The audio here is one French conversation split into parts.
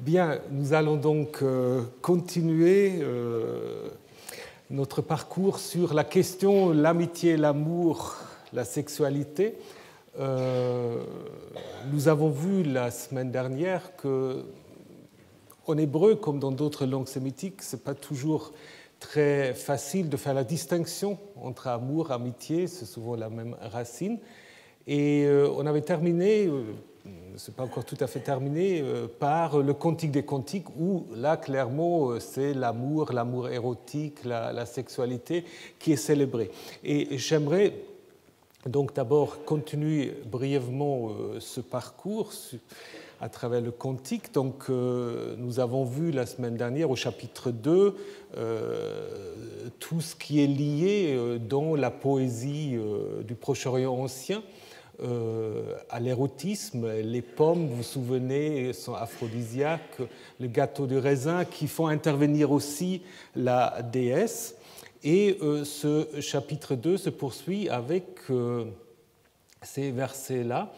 Bien, nous allons donc continuer notre parcours sur la question l'amitié, l'amour, la sexualité. Nous avons vu la semaine dernière que, en hébreu, comme dans d'autres langues sémitiques, ce n'est pas toujours très facile de faire la distinction entre amour, amitié, c'est souvent la même racine. Et on avait terminé, ce n'est pas encore tout à fait terminé, par le Cantique des Cantiques, où là, clairement, c'est l'amour, l'amour érotique, la sexualité qui est célébrée. Et j'aimerais donc d'abord continuer brièvement ce parcours à travers le Cantique. Donc, nous avons vu la semaine dernière au chapitre 2 tout ce qui est lié dans la poésie du Proche-Orient ancien à l'érotisme. Les pommes, vous vous souvenez, sont aphrodisiaques, le gâteau de raisin qui font intervenir aussi la déesse. Et ce chapitre 2 se poursuit avec ces versets-là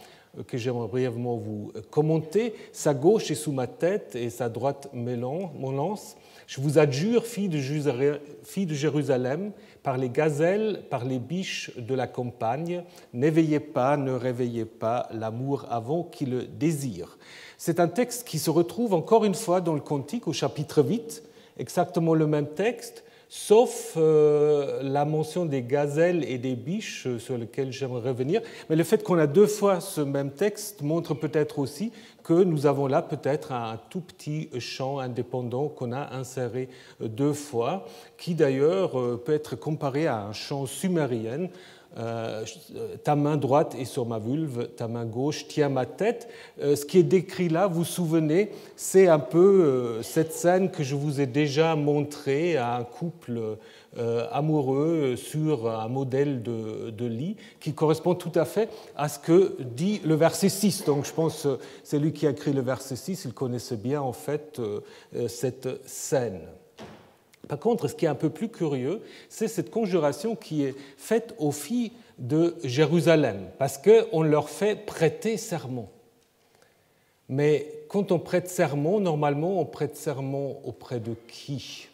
que j'aimerais brièvement vous commenter. Sa gauche est sous ma tête et sa droite mon lance. Je vous adjure, filles de Jérusalem, par les gazelles, par les biches de la campagne, n'éveillez pas, ne réveillez pas l'amour avant qu'il le désire. C'est un texte qui se retrouve encore une fois dans le Cantique au chapitre 8, exactement le même texte, sauf la mention des gazelles et des biches sur lesquelles j'aimerais revenir. Mais le fait qu'on a deux fois ce même texte montre peut-être aussi que nous avons là peut-être un tout petit chant indépendant qu'on a inséré deux fois, qui d'ailleurs peut être comparé à un chant sumérien. Ta main droite est sur ma vulve, ta main gauche tient ma tête. Ce qui est décrit là, vous vous souvenez, c'est un peu cette scène que je vous ai déjà montrée à un couple amoureux sur un modèle de lit qui correspond tout à fait à ce que dit le verset 6. Donc je pense que c'est lui qui a écrit le verset 6, il connaissait bien en fait cette scène. Par contre, ce qui est un peu plus curieux, c'est cette conjuration qui est faite aux filles de Jérusalem, parce qu'on leur fait prêter serment. Mais quand on prête serment, normalement, on prête serment auprès de qui ?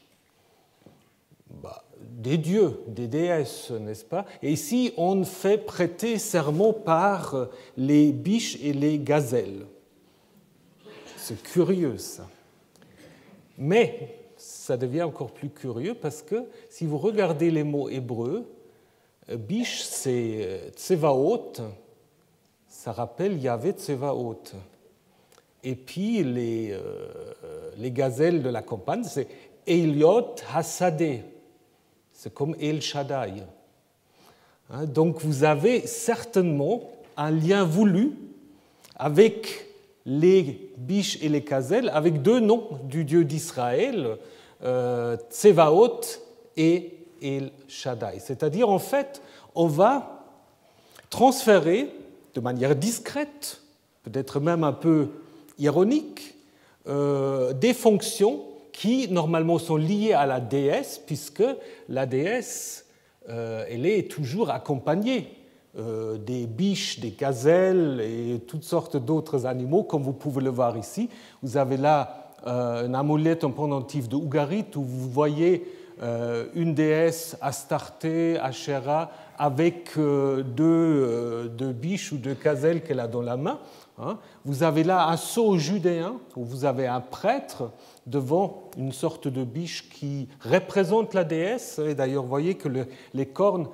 Des dieux, des déesses, n'est-ce pas ? Et ici, on fait prêter serment par les biches et les gazelles. C'est curieux, ça. Mais ça devient encore plus curieux parce que si vous regardez les mots hébreux, biche c'est tsevaot, ça rappelle Yahvé Tsevaot. Et puis les gazelles de la campagne, c'est Eliot Hasadeh, c'est comme El Shaddai. Donc vous avez certainement un lien voulu avec les biches et les gazelles, avec deux noms du Dieu d'Israël, Tsevaot et El Shaddai. C'est-à-dire, en fait, on va transférer de manière discrète, peut-être même un peu ironique, des fonctions qui, normalement, sont liées à la déesse, puisque la déesse, elle est toujours accompagnée des biches, des gazelles et toutes sortes d'autres animaux, comme vous pouvez le voir ici. Vous avez là une amulette en pendentif de Ougarit où vous voyez une déesse Astarté, Asherah, avec deux biches ou deux gazelles qu'elle a dans la main. Vous avez là un sceau judéen où vous avez un prêtre devant une sorte de biche qui représente la déesse. Et d'ailleurs, vous voyez que les cornes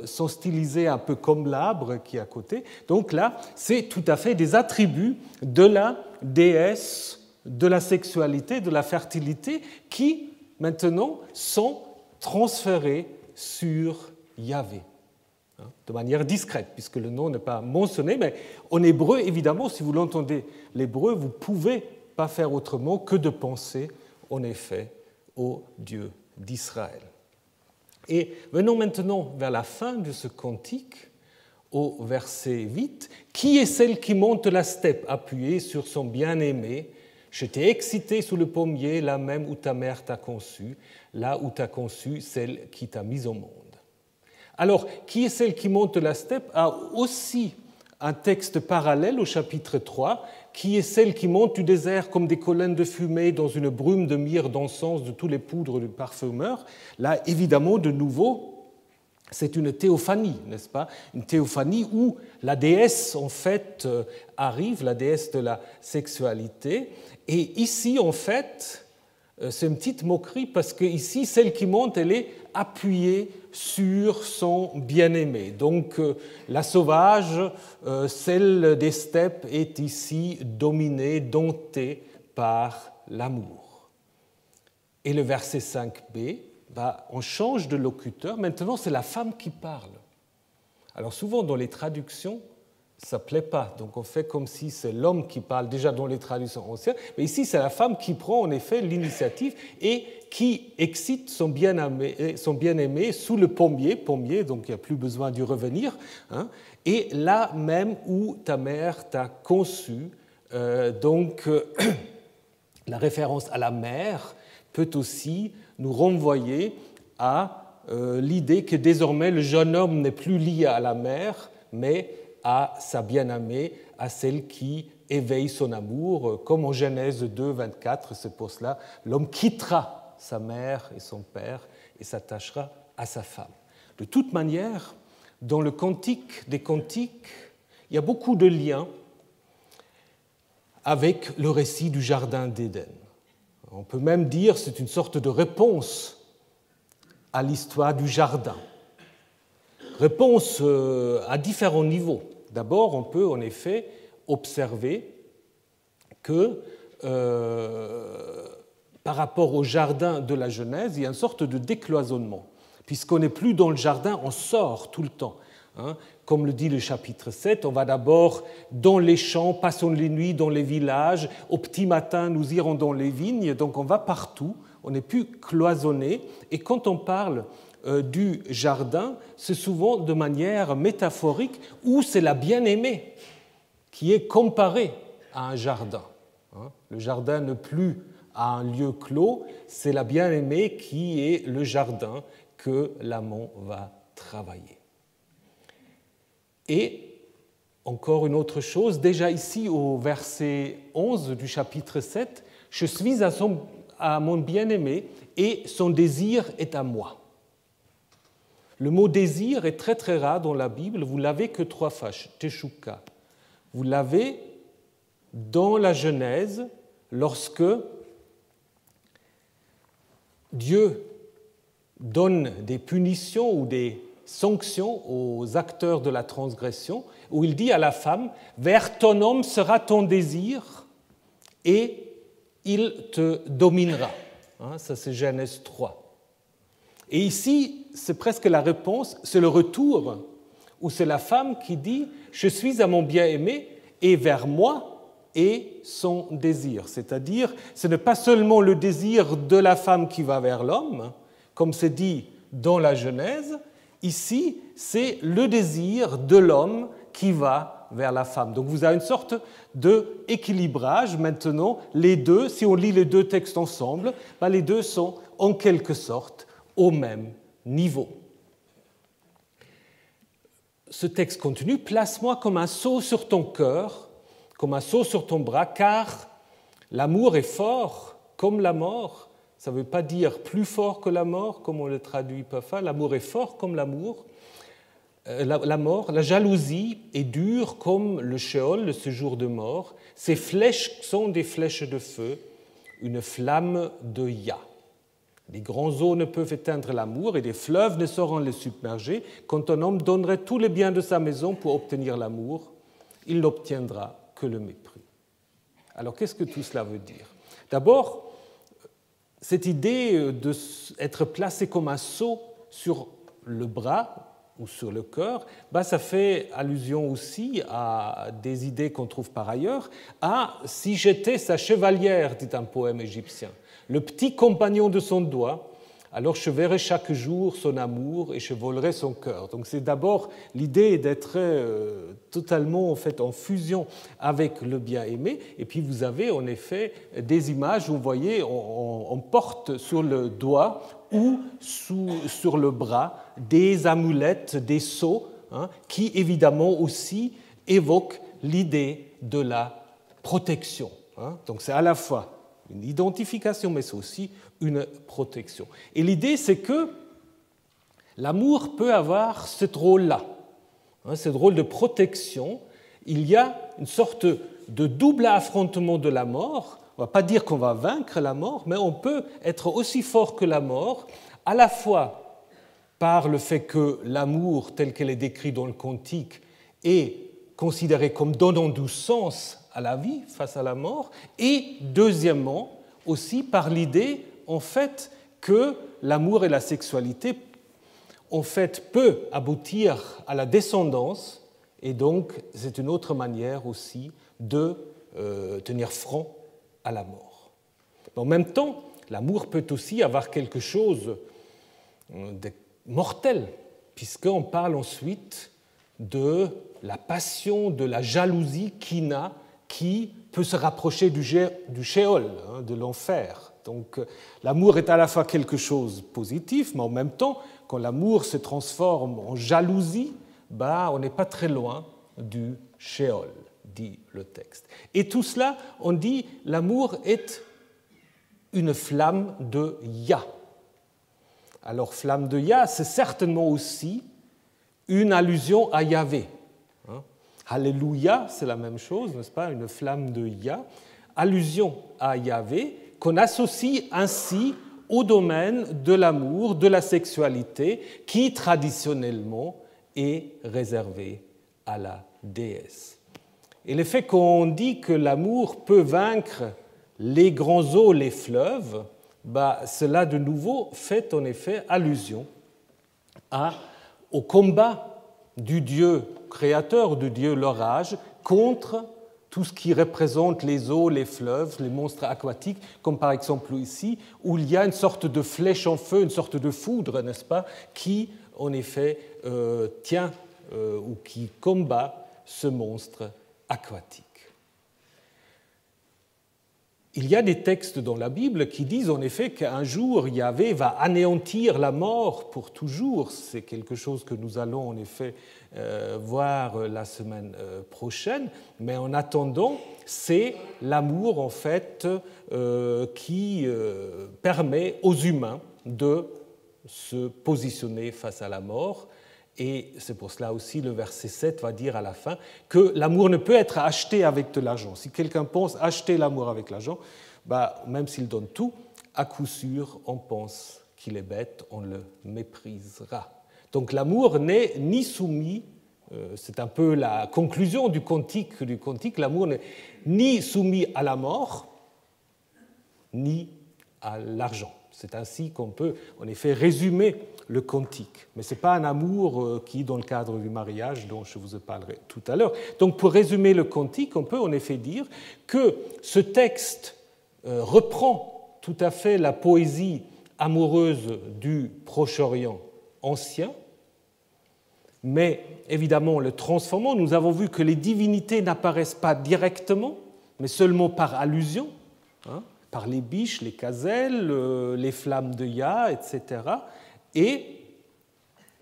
sont stylisées un peu comme l'arbre qui est à côté. Donc là, c'est tout à fait des attributs de la déesse, de la sexualité, de la fertilité, qui maintenant sont transférés sur Yahvé, de manière discrète, puisque le nom n'est pas mentionné, mais en hébreu, évidemment, si vous l'entendez l'hébreu, vous ne pouvez pas faire autrement que de penser, en effet, au Dieu d'Israël. Et venons maintenant vers la fin de ce cantique, au verset 8. « Qui est celle qui monte la steppe appuyée sur son bien-aimé ? Je t'ai excité sous le pommier, là même où ta mère t'a conçu, là où t'a conçu celle qui t'a mise au monde. » Alors, qui est celle qui monte la steppe a aussi un texte parallèle au chapitre 3 qui est celle qui monte du désert comme des colonnes de fumée dans une brume de myrrhe, d'encens, de tous les poudres du parfumeur. Là, évidemment, de nouveau, c'est une théophanie, n'est-ce pas? Une théophanie où la déesse, en fait, arrive, la déesse de la sexualité. Et ici, en fait, c'est une petite moquerie parce que ici, celle qui monte, elle est appuyée sur son bien-aimé. Donc, la sauvage, celle des steppes, est ici dominée, domptée par l'amour. Et le verset 5b, on change de locuteur. Maintenant, c'est la femme qui parle. Alors, souvent, dans les traductions, ça ne plaît pas. Donc, on fait comme si c'est l'homme qui parle, déjà dans les traductions anciennes. Mais ici, c'est la femme qui prend, en effet, l'initiative et qui excite son bien-aimé sous le pommier, donc il n'y a plus besoin d'y revenir, hein, et là même où ta mère t'a conçu. Donc, la référence à la mère peut aussi nous renvoyer à l'idée que désormais le jeune homme n'est plus lié à la mère, mais à sa bien-aimée, à celle qui éveille son amour, comme en Genèse 2, 24, c'est pour cela l'homme quittera sa mère et son père et s'attachera à sa femme. De toute manière, dans le Cantique des Cantiques, il y a beaucoup de liens avec le récit du Jardin d'Éden. On peut même dire que c'est une sorte de réponse à l'histoire du jardin. Réponse à différents niveaux. D'abord, on peut en effet observer que par rapport au jardin de la Genèse, il y a une sorte de décloisonnement. Puisqu'on n'est plus dans le jardin, on sort tout le temps. Hein. Comme le dit le chapitre 7, on va d'abord dans les champs, passons les nuits dans les villages, au petit matin nous irons dans les vignes, donc on va partout, on n'est plus cloisonné. Et quand on parle du jardin, c'est souvent de manière métaphorique, où c'est la bien-aimée qui est comparée à un jardin. Le jardin n'est plus à un lieu clos, c'est la bien-aimée qui est le jardin que l'amant va travailler. Et encore une autre chose, déjà ici au verset 11 du chapitre 7, « Je suis à mon bien-aimé et son désir est à moi ». Le mot « désir » est très très rare dans la Bible, vous l'avez que 3 fois, teshuka. Vous l'avez dans la Genèse lorsque Dieu donne des punitions ou des sanctions aux acteurs de la transgression, où il dit à la femme « Vers ton homme sera ton désir et il te dominera ». Ça c'est Genèse 3. Et ici, c'est presque la réponse, c'est le retour, où c'est la femme qui dit « Je suis à mon bien-aimé et vers moi est son désir ». C'est-à-dire, ce n'est pas seulement le désir de la femme qui va vers l'homme, comme c'est dit dans la Genèse, ici, c'est le désir de l'homme qui va vers la femme. Donc vous avez une sorte d'équilibrage maintenant. Les deux, si on lit les deux textes ensemble, les deux sont en quelque sorte au même niveau. Ce texte continue, « Place-moi comme un sceau sur ton cœur, comme un sceau sur ton bras, car l'amour est fort comme la mort. » Ça ne veut pas dire plus fort que la mort, comme on le traduit parfois. L'amour est fort comme la mort. La jalousie est dure comme le Sheol, le séjour de mort. Ses flèches sont des flèches de feu, une flamme de Ya. Les grands eaux ne peuvent éteindre l'amour et des fleuves ne sauront le submerger. Quand un homme donnerait tous les biens de sa maison pour obtenir l'amour, il n'obtiendra que le mépris. Alors, qu'est-ce que tout cela veut dire? D'abord, cette idée d'être placé comme un sceau sur le bras ou sur le cœur, ça fait allusion aussi à des idées qu'on trouve par ailleurs, à « si j'étais sa chevalière », dit un poème égyptien, le petit compagnon de son doigt, alors je verrai chaque jour son amour et je volerai son cœur. Donc c'est d'abord l'idée d'être totalement en fusion avec le bien-aimé. Et puis vous avez en effet des images où vous voyez, on porte sur le doigt ou sur le bras des amulettes, des sceaux, qui évidemment aussi évoquent l'idée de la protection. Donc c'est à la fois une identification, mais c'est aussi une protection. Et l'idée, c'est que l'amour peut avoir ce rôle-là, ce rôle de protection. Il y a une sorte de double affrontement de la mort. On ne va pas dire qu'on va vaincre la mort, mais on peut être aussi fort que la mort, à la fois par le fait que l'amour, tel qu'elle est décrite dans le cantique, est considéré comme donnant du sens à la vie face à la mort, et deuxièmement, aussi par l'idée, en fait, que l'amour et la sexualité, en fait, peut aboutir à la descendance, et donc c'est une autre manière aussi de tenir front à la mort. En même temps, l'amour peut aussi avoir quelque chose de mortel, puisqu'on parle ensuite de la passion, de la jalousie qui peut se rapprocher du Sheol, de l'enfer. Donc l'amour est à la fois quelque chose de positif, mais en même temps, quand l'amour se transforme en jalousie, on n'est pas très loin du Sheol, dit le texte. Et tout cela, on dit, l'amour est une flamme de Yah. Alors, flamme de Yah, c'est certainement aussi une allusion à Yahvé. Alléluia, c'est la même chose, n'est-ce pas? Une flamme de Yah, allusion à Yahvé, qu'on associe ainsi au domaine de l'amour, de la sexualité, qui traditionnellement est réservé à la déesse. Et le fait qu'on dit que l'amour peut vaincre les grands eaux, les fleuves, cela de nouveau fait en effet allusion au combat du Dieu créateur, du Dieu l'orage, contre tout ce qui représente les eaux, les fleuves, les monstres aquatiques, comme par exemple ici, où il y a une sorte de flèche en feu, une sorte de foudre, n'est-ce pas, qui en effet tient ou qui combat ce monstre aquatique. Il y a des textes dans la Bible qui disent en effet qu'un jour Yahvé va anéantir la mort pour toujours. C'est quelque chose que nous allons en effet voir la semaine prochaine. Mais en attendant, c'est l'amour en fait qui permet aux humains de se positionner face à la mort. Et c'est pour cela aussi le verset 7 va dire à la fin que l'amour ne peut être acheté avec de l'argent. Si quelqu'un pense acheter l'amour avec l'argent, même s'il donne tout, à coup sûr, on pense qu'il est bête, on le méprisera. Donc l'amour n'est ni soumis, c'est un peu la conclusion du cantique, l'amour n'est ni soumis à la mort, ni à l'argent. C'est ainsi qu'on peut, en effet, résumer le cantique. Mais ce n'est pas un amour qui, dans le cadre du mariage, dont je vous parlerai tout à l'heure. Donc, pour résumer le cantique, on peut en effet dire que ce texte reprend tout à fait la poésie amoureuse du Proche-Orient ancien, mais évidemment, le transformant, nous avons vu que les divinités n'apparaissent pas directement, mais seulement par allusion, par les biches, les gazelles, les flammes de Yah, etc. Et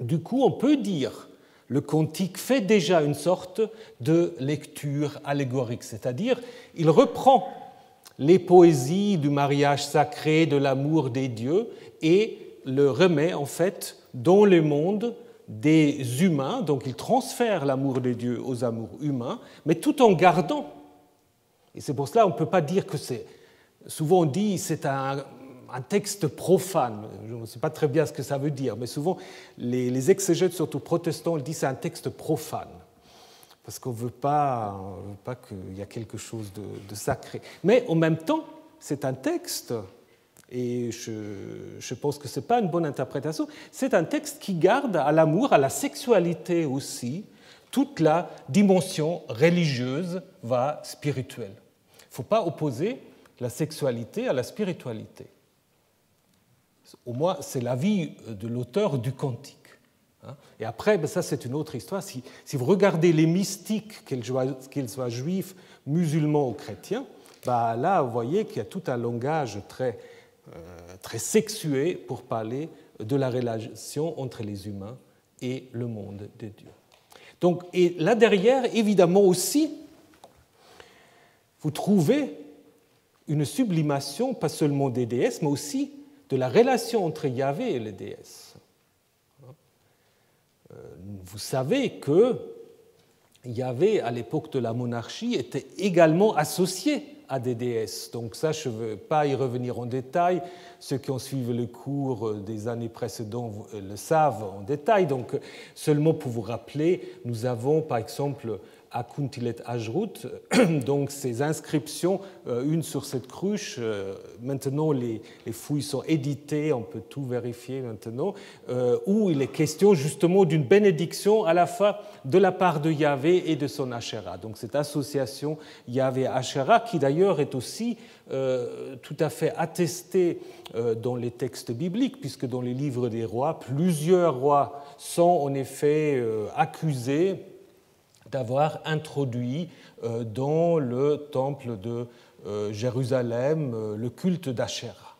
du coup, on peut dire le cantique fait déjà une sorte de lecture allégorique, c'est-à-dire il reprend les poésies du mariage sacré, de l'amour des dieux, et le remet en fait dans le monde des humains, donc il transfère l'amour des dieux aux amours humains, mais tout en gardant, et c'est pour cela qu'on ne peut pas dire que c'est... Souvent on dit que c'est un texte profane, je ne sais pas très bien ce que ça veut dire, mais souvent les exégètes, surtout protestants, disent que c'est un texte profane, parce qu'on ne veut pas qu'il y ait quelque chose de sacré. Mais en même temps, c'est un texte, et je pense que ce n'est pas une bonne interprétation, c'est un texte qui garde à l'amour, à la sexualité aussi, toute la dimension religieuse, spirituelle. Il ne faut pas opposer la sexualité à la spiritualité. Au moins, c'est l'avis de l'auteur du cantique. Et après, ça c'est une autre histoire. Si vous regardez les mystiques, qu'ils soient juifs, musulmans ou chrétiens, là vous voyez qu'il y a tout un langage très sexué pour parler de la relation entre les humains et le monde de Dieu. Donc, et là derrière, évidemment aussi, vous trouvez une sublimation, pas seulement des déesses, mais aussi de la relation entre Yahvé et les déesses. Vous savez que Yahvé, à l'époque de la monarchie, était également associé à des déesses. Donc ça, je ne veux pas y revenir en détail. Ceux qui ont suivi le cours des années précédentes le savent en détail. Donc seulement pour vous rappeler, nous avons par exemple à Kuntilet Ajrut, donc ces inscriptions, une sur cette cruche. Maintenant, les fouilles sont éditées, on peut tout vérifier maintenant, où il est question justement d'une bénédiction à la fois de la part de Yahvé et de son Asherah. Donc cette association Yahvé-Asherah, qui d'ailleurs est aussi tout à fait attestée dans les textes bibliques, puisque dans les livres des rois, plusieurs rois sont en effet accusés d'avoir introduit dans le temple de Jérusalem le culte d'Asherah.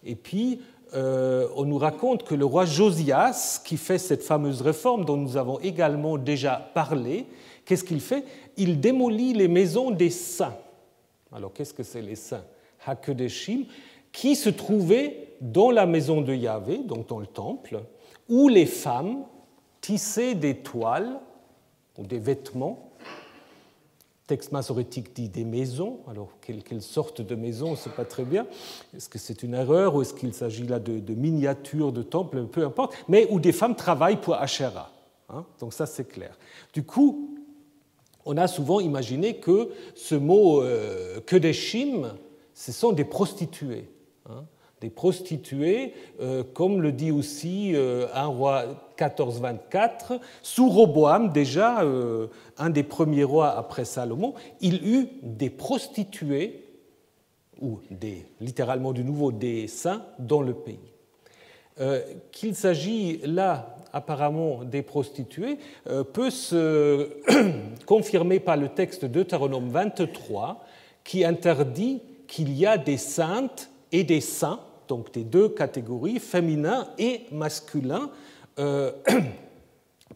Et puis, on nous raconte que le roi Josias, qui fait cette fameuse réforme dont nous avons également déjà parlé, qu'est-ce qu'il fait? Il démolit les maisons des saints. Alors, qu'est-ce que c'est les saints? Hakedeshim, qui se trouvaient dans la maison de Yahvé, donc dans le temple, où les femmes tissaient des toiles ou des vêtements. Le texte massorétique dit des maisons. Alors, quelle sorte de maison, on ne sait pas très bien. Est-ce que c'est une erreur ou est-ce qu'il s'agit là de miniatures de temples, peu importe, mais où des femmes travaillent pour Asherah. Donc ça, c'est clair. Du coup, on a souvent imaginé que ce mot Kedeshim, ce sont des prostituées. Des prostituées, comme le dit aussi un roi 1424, sous Roboam, déjà un des premiers rois après Salomon, il eut des prostituées, ou littéralement de nouveau des saints, dans le pays. Qu'il s'agit là apparemment des prostituées peut se confirmer par le texte de Deutéronome 23 qui interdit qu'il y a des saintes et des saints, donc des deux catégories, féminins et masculins,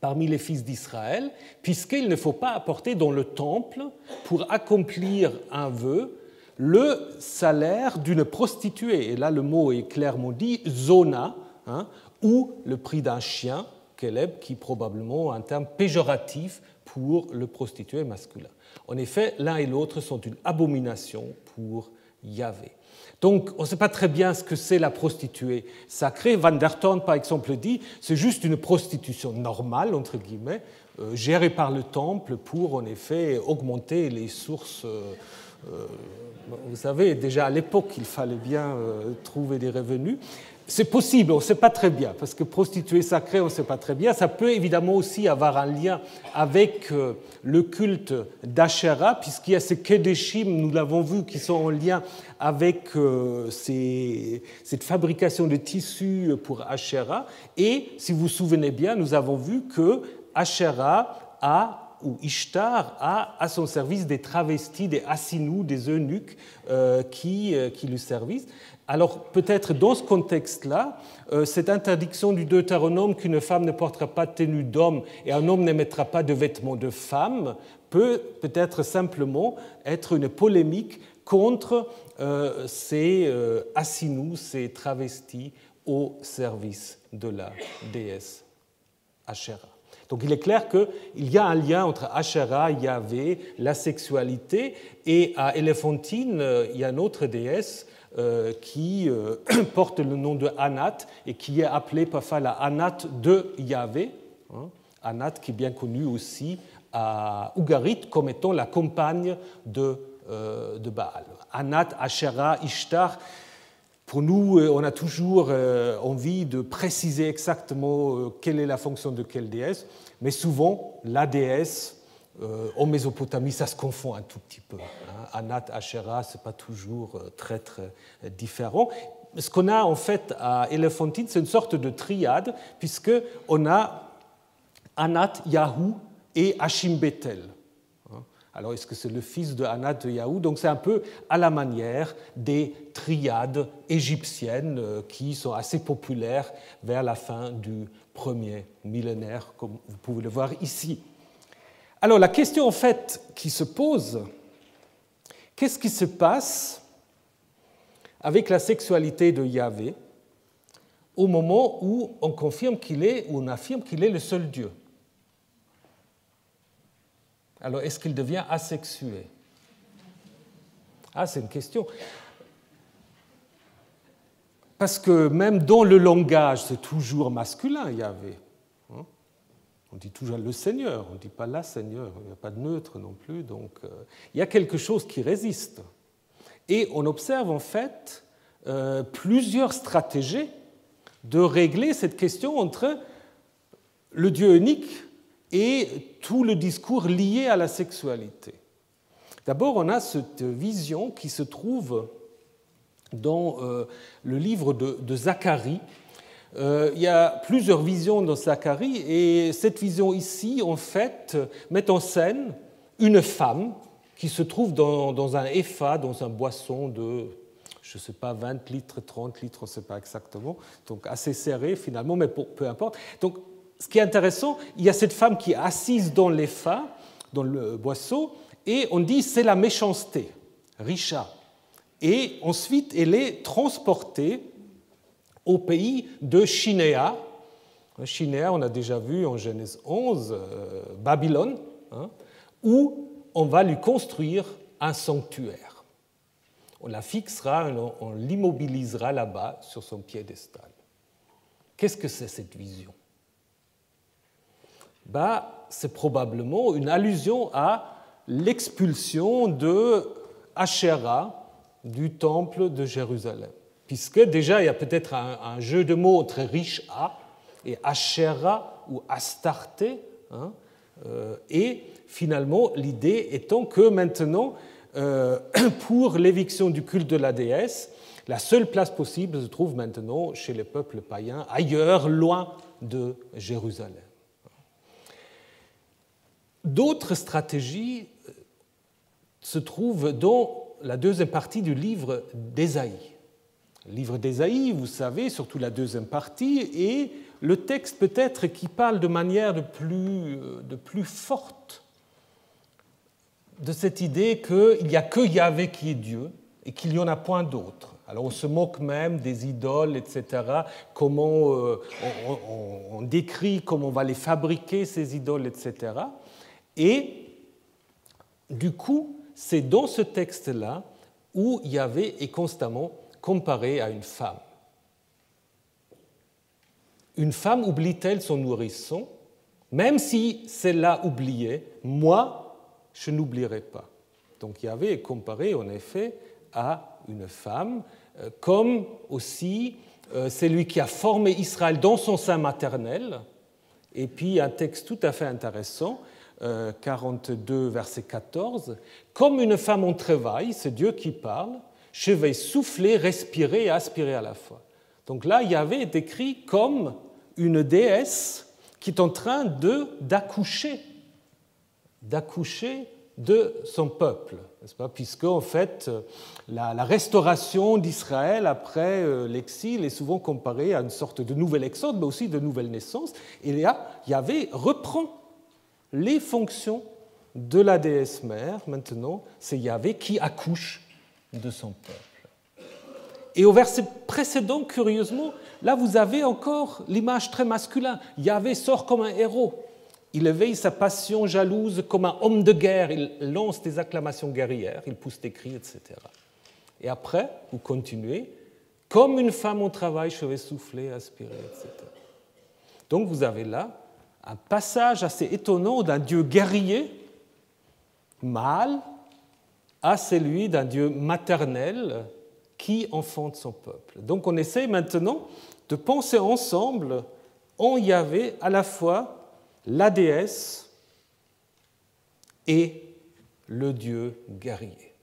parmi les fils d'Israël, puisqu'il ne faut pas apporter dans le temple, pour accomplir un vœu, le salaire d'une prostituée. Et là, le mot est clairement dit, zona, ou le prix d'un chien, keleb, qui est probablement un terme péjoratif pour le prostitué masculin. En effet, l'un et l'autre sont une abomination pour Yahvé. Donc, on ne sait pas très bien ce que c'est la prostituée sacrée. Van der Thorn, par exemple, dit c'est juste une prostitution normale, entre guillemets, gérée par le temple pour, en effet, augmenter les sources. Vous savez, déjà à l'époque, il fallait bien trouver des revenus. C'est possible, on ne sait pas très bien, parce que prostituée sacrée, on ne sait pas très bien. Ça peut évidemment aussi avoir un lien avec le culte d'Asherah, puisqu'il y a ces Kedeshim, nous l'avons vu, qui sont en lien avec cette fabrication de tissus pour Asherah. Et, si vous vous souvenez bien, nous avons vu que Asherah ou Ishtar a à son service des travestis, des assinous, des eunuques qui lui servent. Alors peut-être dans ce contexte-là, cette interdiction du Deutéronome qu'une femme ne portera pas de tenue d'homme et un homme ne mettra pas de vêtements de femme peut-être simplement être une polémique contre ces assinous, ces travestis au service de la déesse Asherah. Donc il est clair qu'il y a un lien entre Asherah, Yahvé, la sexualité, et à Éléphantine, il y a une autre déesse qui porte le nom de Anat et qui est appelée parfois la Anat de Yahvé, Anat qui est bien connue aussi à Ugarit comme étant la compagne de Baal. Anat, Asherah, Ishtar. Pour nous, on a toujours envie de préciser exactement quelle est la fonction de quelle déesse, mais souvent, la déesse, en Mésopotamie, ça se confond un tout petit peu. Anat, Asherah, ce n'est pas toujours très, très différent. Ce qu'on a en fait à Éléphantine, c'est une sorte de triade, puisqu'on a Anat, Yahou et Hashim Bethel. Alors, est-ce que c'est le fils de Anat de Yahou? Donc, c'est un peu à la manière des triades égyptiennes qui sont assez populaires vers la fin du premier millénaire, comme vous pouvez le voir ici. Alors, la question en fait qui se pose, qu'est-ce qui se passe avec la sexualité de Yahvé au moment où on confirme qu'il est, ou on affirme qu'il est le seul Dieu? Alors, est-ce qu'il devient asexué? Ah, c'est une question. Parce que même dans le langage, c'est toujours masculin, Yahvé. On dit toujours le Seigneur, on ne dit pas la Seigneur, il n'y a pas de neutre non plus, donc il y a quelque chose qui résiste. Et on observe en fait plusieurs stratégies de régler cette question entre le Dieu unique et tout le discours lié à la sexualité. D'abord, on a cette vision qui se trouve dans le livre de Zacharie. Il y a plusieurs visions dans Zacharie, et cette vision ici, en fait, met en scène une femme qui se trouve dans un épha, dans un boisson de, je ne sais pas, 20 litres, 30 litres, on ne sait pas exactement, donc assez serré finalement, mais peu importe. Donc, ce qui est intéressant, il y a cette femme qui est assise dans l'épha, dans le boisseau, et on dit c'est la méchanceté, Risha. Et ensuite, elle est transportée au pays de Shinéa. Shinéa, on a déjà vu en Genèse 11, Babylone, où on va lui construire un sanctuaire. On la fixera, on l'immobilisera là-bas sur son piédestal. Qu'est-ce que c'est cette vision? C'est probablement une allusion à l'expulsion de Asherah du temple de Jérusalem. Puisque déjà, il y a peut-être un jeu de mots entre Risha et Asherah ou Astarté. Et finalement, l'idée étant que maintenant, pour l'éviction du culte de la déesse, la seule place possible se trouve maintenant chez les peuples païens, ailleurs, loin de Jérusalem. D'autres stratégies se trouvent dans la deuxième partie du livre d'Ésaïe. Le livre d'Ésaïe, vous savez, surtout la deuxième partie, est le texte peut-être qui parle de manière de plus forte de cette idée qu'il n'y a que Yahvé qui est Dieu et qu'il n'y en a point d'autre. Alors on se moque même des idoles, etc., comment on décrit comment on va les fabriquer, ces idoles, etc. Et du coup, c'est dans ce texte-là où Yahvé est constamment comparé à une femme. Une femme oublie-t-elle son nourrisson? Même si celle-là oubliait, moi, je n'oublierai pas. Donc Yahvé est comparé en effet à une femme, comme aussi c'est lui qui a formé Israël dans son sein maternel. Et puis un texte tout à fait intéressant, 42, verset 14, « Comme une femme en travail, c'est Dieu qui parle, je vais souffler, respirer et aspirer à la fois. » Donc là, Yahvé est décrit comme une déesse qui est en train d'accoucher de son peuple, n'est-ce pas? Puisque, en fait, la restauration d'Israël après l'exil est souvent comparée à une sorte de nouvel exode, mais aussi de nouvelle naissance. Et là, Yahvé reprend les fonctions de la déesse mère. Maintenant, c'est Yahvé qui accouche de son peuple. Et au verset précédent, curieusement, là, vous avez encore l'image très masculine. Yahvé sort comme un héros. Il éveille sa passion jalouse comme un homme de guerre. Il lance des acclamations guerrières, il pousse des cris, etc. Et après, vous continuez, comme une femme au travail, je vais souffler, aspirer, etc. Donc vous avez là un passage assez étonnant d'un Dieu guerrier, mâle, à celui d'un Dieu maternel qui enfante son peuple. Donc on essaie maintenant de penser ensemble en Yahvé à la fois la déesse et le Dieu guerrier.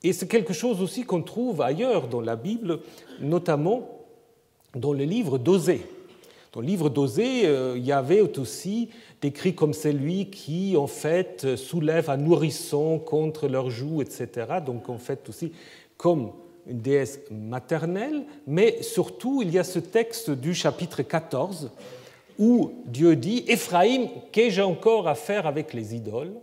Et c'est quelque chose aussi qu'on trouve ailleurs dans la Bible, notamment dans le livre d'Osée. Dans le livre d'Osée, Yahvé est aussi décrit comme celui qui, en fait, soulève un nourrisson contre leur joug, etc. Donc, en fait, aussi comme une déesse maternelle, mais surtout, il y a ce texte du chapitre 14 où Dieu dit « Éphraïm, qu'ai-je encore à faire avec les idoles ?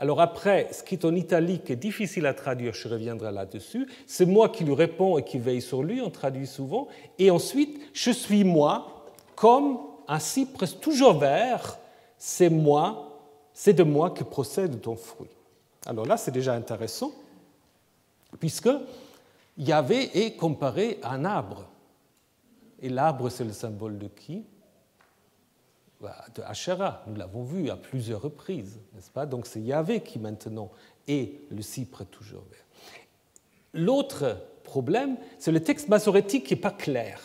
Alors après, ce qui est en italique est difficile à traduire, je reviendrai là-dessus. C'est moi qui lui réponds et qui veille sur lui, on traduit souvent. Et ensuite, je suis moi, comme un cyprès toujours vert, c'est de moi que procède ton fruit. Alors là, c'est déjà intéressant, puisque Yahvé est comparé à un arbre. Et l'arbre, c'est le symbole de qui? De Asherah, nous l'avons vu à plusieurs reprises, n'est-ce pas? Donc c'est Yahvé qui maintenant est le cyprès toujours vert. L'autre problème, c'est le texte massorétique qui n'est pas clair.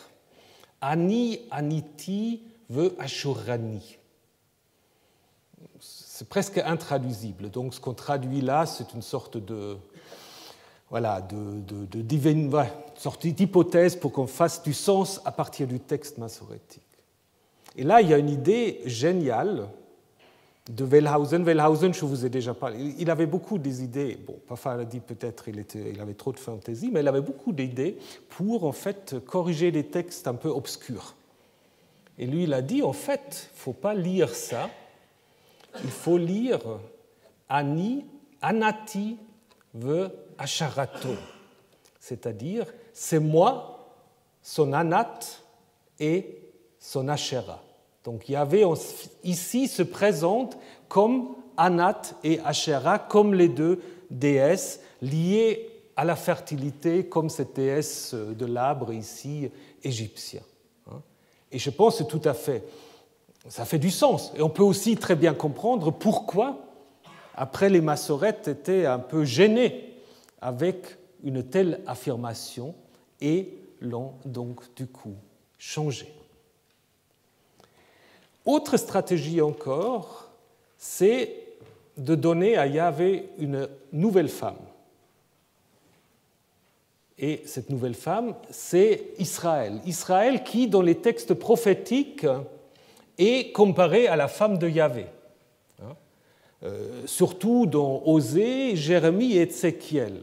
Ani, Aniti veut Ashurani. C'est presque intraduisible. Donc ce qu'on traduit là, c'est une sorte de sorte d'hypothèse pour qu'on fasse du sens à partir du texte massorétique. Et là, il y a une idée géniale de Wellhausen. Wellhausen, je vous ai déjà parlé, il avait beaucoup des idées. Bon, parfois, dit peut-être il avait trop de fantaisie, mais il avait beaucoup d'idées pour, en fait, corriger des textes un peu obscurs. Et lui, il a dit, en fait, il ne faut pas lire ça, il faut lire Ani, Anati veut Asharato, c'est-à-dire, c'est moi, son Anat et son Asherah. Donc Yahvé ici se présente comme Anat et Asherah, comme les deux déesses liées à la fertilité, comme cette déesse de l'arbre ici égyptien. Et je pense que tout à fait, ça fait du sens. Et on peut aussi très bien comprendre pourquoi, après, les massorètes étaient un peu gênés avec une telle affirmation et l'ont donc du coup changé. Autre stratégie encore, c'est de donner à Yahvé une nouvelle femme. Et cette nouvelle femme, c'est Israël. Israël qui, dans les textes prophétiques, est comparé à la femme de Yahvé. Surtout dans Osée, Jérémie et Ézéchiel.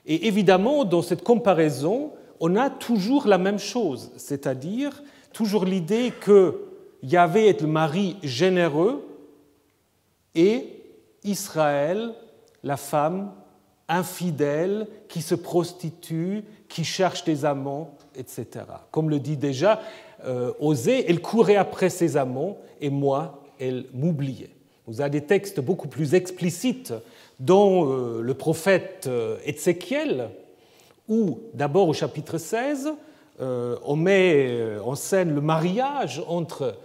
Et évidemment, dans cette comparaison, on a toujours la même chose, c'est-à-dire toujours l'idée que Yahvé est le mari généreux et Israël, la femme infidèle qui se prostitue, qui cherche des amants, etc. Comme le dit déjà Osée, elle courait après ses amants et moi, elle m'oubliait. Vous avez des textes beaucoup plus explicites dans le prophète Ézéchiel, où d'abord au chapitre 16, on met en scène le mariage entre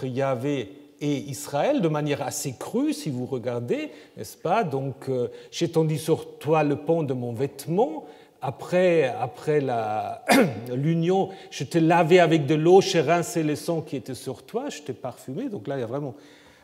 Yahvé et Israël de manière assez crue, si vous regardez, n'est-ce pas? Donc, j'ai tendu sur toi le pan de mon vêtement. Après l'union, je t'ai lavé avec de l'eau, j'ai rincé le sang qui était sur toi, je t'ai parfumé. Donc là, il y a vraiment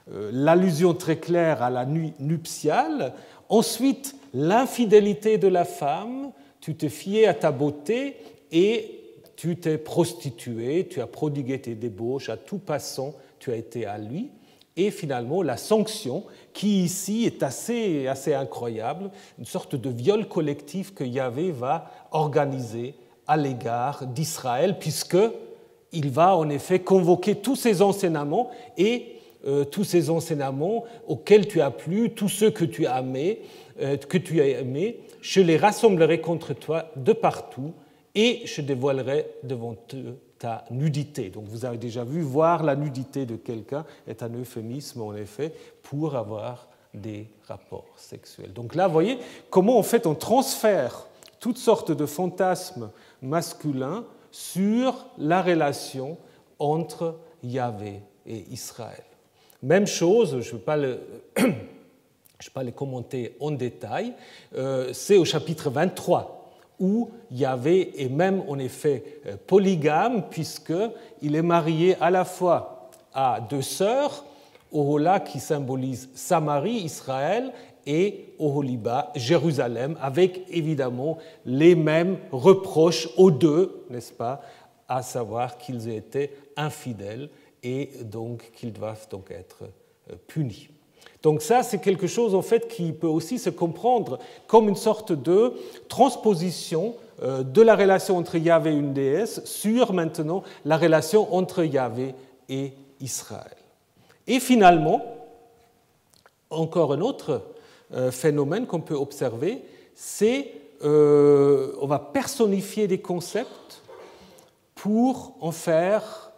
l'allusion très claire à la nuit nuptiale. Ensuite, l'infidélité de la femme, tu te fiais à ta beauté et tu t'es prostitué, tu as prodigué tes débauches à tout passant, tu as été à lui. Et finalement, la sanction, qui ici est assez incroyable, une sorte de viol collectif que Yahvé va organiser à l'égard d'Israël, puisqu'il va en effet convoquer tous ces enseignements et tous ces enseignements auxquels tu as plu, tous ceux que tu as aimés, je les rassemblerai contre toi de partout et je dévoilerai devant eux ta nudité. Donc vous avez déjà vu, voir la nudité de quelqu'un est un euphémisme en effet pour avoir des rapports sexuels. Donc là, vous voyez comment en fait on transfère toutes sortes de fantasmes masculins sur la relation entre Yahvé et Israël. Même chose, je ne vais pas les commenter en détail, c'est au chapitre 23, où Yahvé est même en effet polygame, puisqu'il est marié à la fois à deux sœurs, Ohola qui symbolise Samarie, Israël, et Oholiba, Jérusalem, avec évidemment les mêmes reproches aux deux, n'est-ce pas, à savoir qu'ils étaient infidèles et donc qu'ils doivent donc être punis. Donc ça, c'est quelque chose en fait qui peut aussi se comprendre comme une sorte de transposition de la relation entre Yahvé et une déesse sur maintenant la relation entre Yahvé et Israël. Et finalement, encore un autre phénomène qu'on peut observer, c'est on va personnifier des concepts pour en faire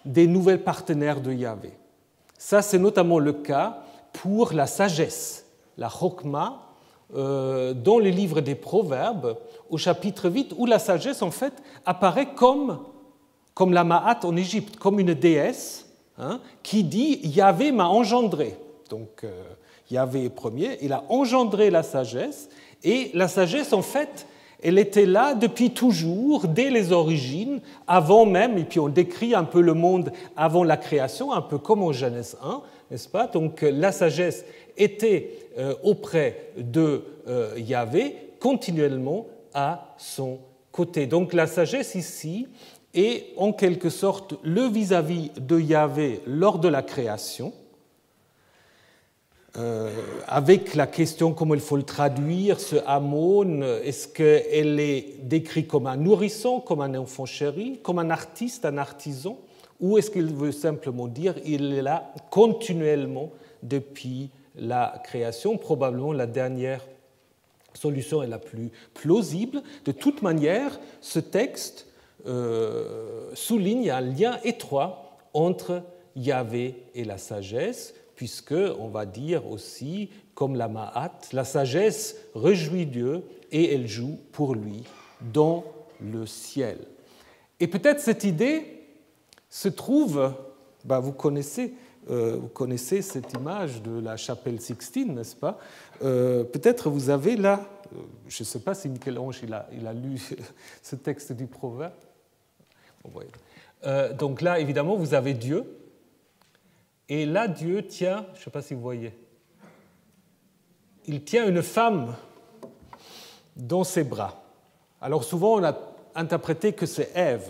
des nouvelles partenaires de Yahvé. Ça, c'est notamment le cas pour la sagesse, la chokma, dans les livres des Proverbes, au chapitre 8, où la sagesse, en fait, apparaît comme la Ma'at en Égypte, comme une déesse qui dit « Yahvé m'a engendré ». Donc, Yahvé est premier, il a engendré la sagesse, et la sagesse, en fait, elle était là depuis toujours, dès les origines, avant même, et puis on décrit un peu le monde avant la création, un peu comme en Genèse 1, n'est-ce pas? Donc la sagesse était auprès de Yahvé, continuellement à son côté. Donc la sagesse ici est en quelque sorte le vis-à-vis de Yahvé lors de la création, avec la question comment il faut le traduire, ce Hamon, est-ce qu'elle est décrite comme un nourrisson, comme un enfant chéri, comme un artiste, un artisan, ou est-ce qu'il veut simplement dire il est là continuellement depuis la création? Probablement la dernière solution est la plus plausible. De toute manière, ce texte souligne un lien étroit entre Yahvé et la sagesse, puisque, on va dire aussi, comme la Ma'at, la sagesse réjouit Dieu et elle joue pour lui dans le ciel. Et peut-être cette idée se trouve, vous connaissez cette image de la chapelle Sixtine, n'est-ce pas? Peut-être vous avez là, je ne sais pas si Michel-Ange il a lu ce texte du Proverbe. Donc là, évidemment, vous avez Dieu. Et là, Dieu tient, je ne sais pas si vous voyez, il tient une femme dans ses bras. Alors souvent, on a interprété que c'est Ève,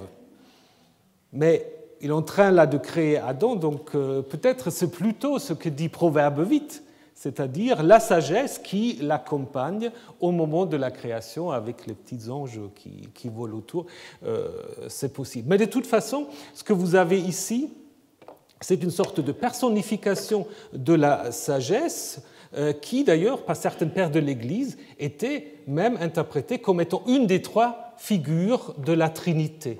mais il est en train là de créer Adam, donc peut-être c'est plutôt ce que dit Proverbe 8, c'est-à-dire la sagesse qui l'accompagne au moment de la création avec les petits anges qui volent autour, c'est possible. Mais de toute façon, ce que vous avez ici, c'est une sorte de personnification de la sagesse qui, d'ailleurs, par certains pères de l'Église, était même interprétée comme étant une des trois figures de la Trinité.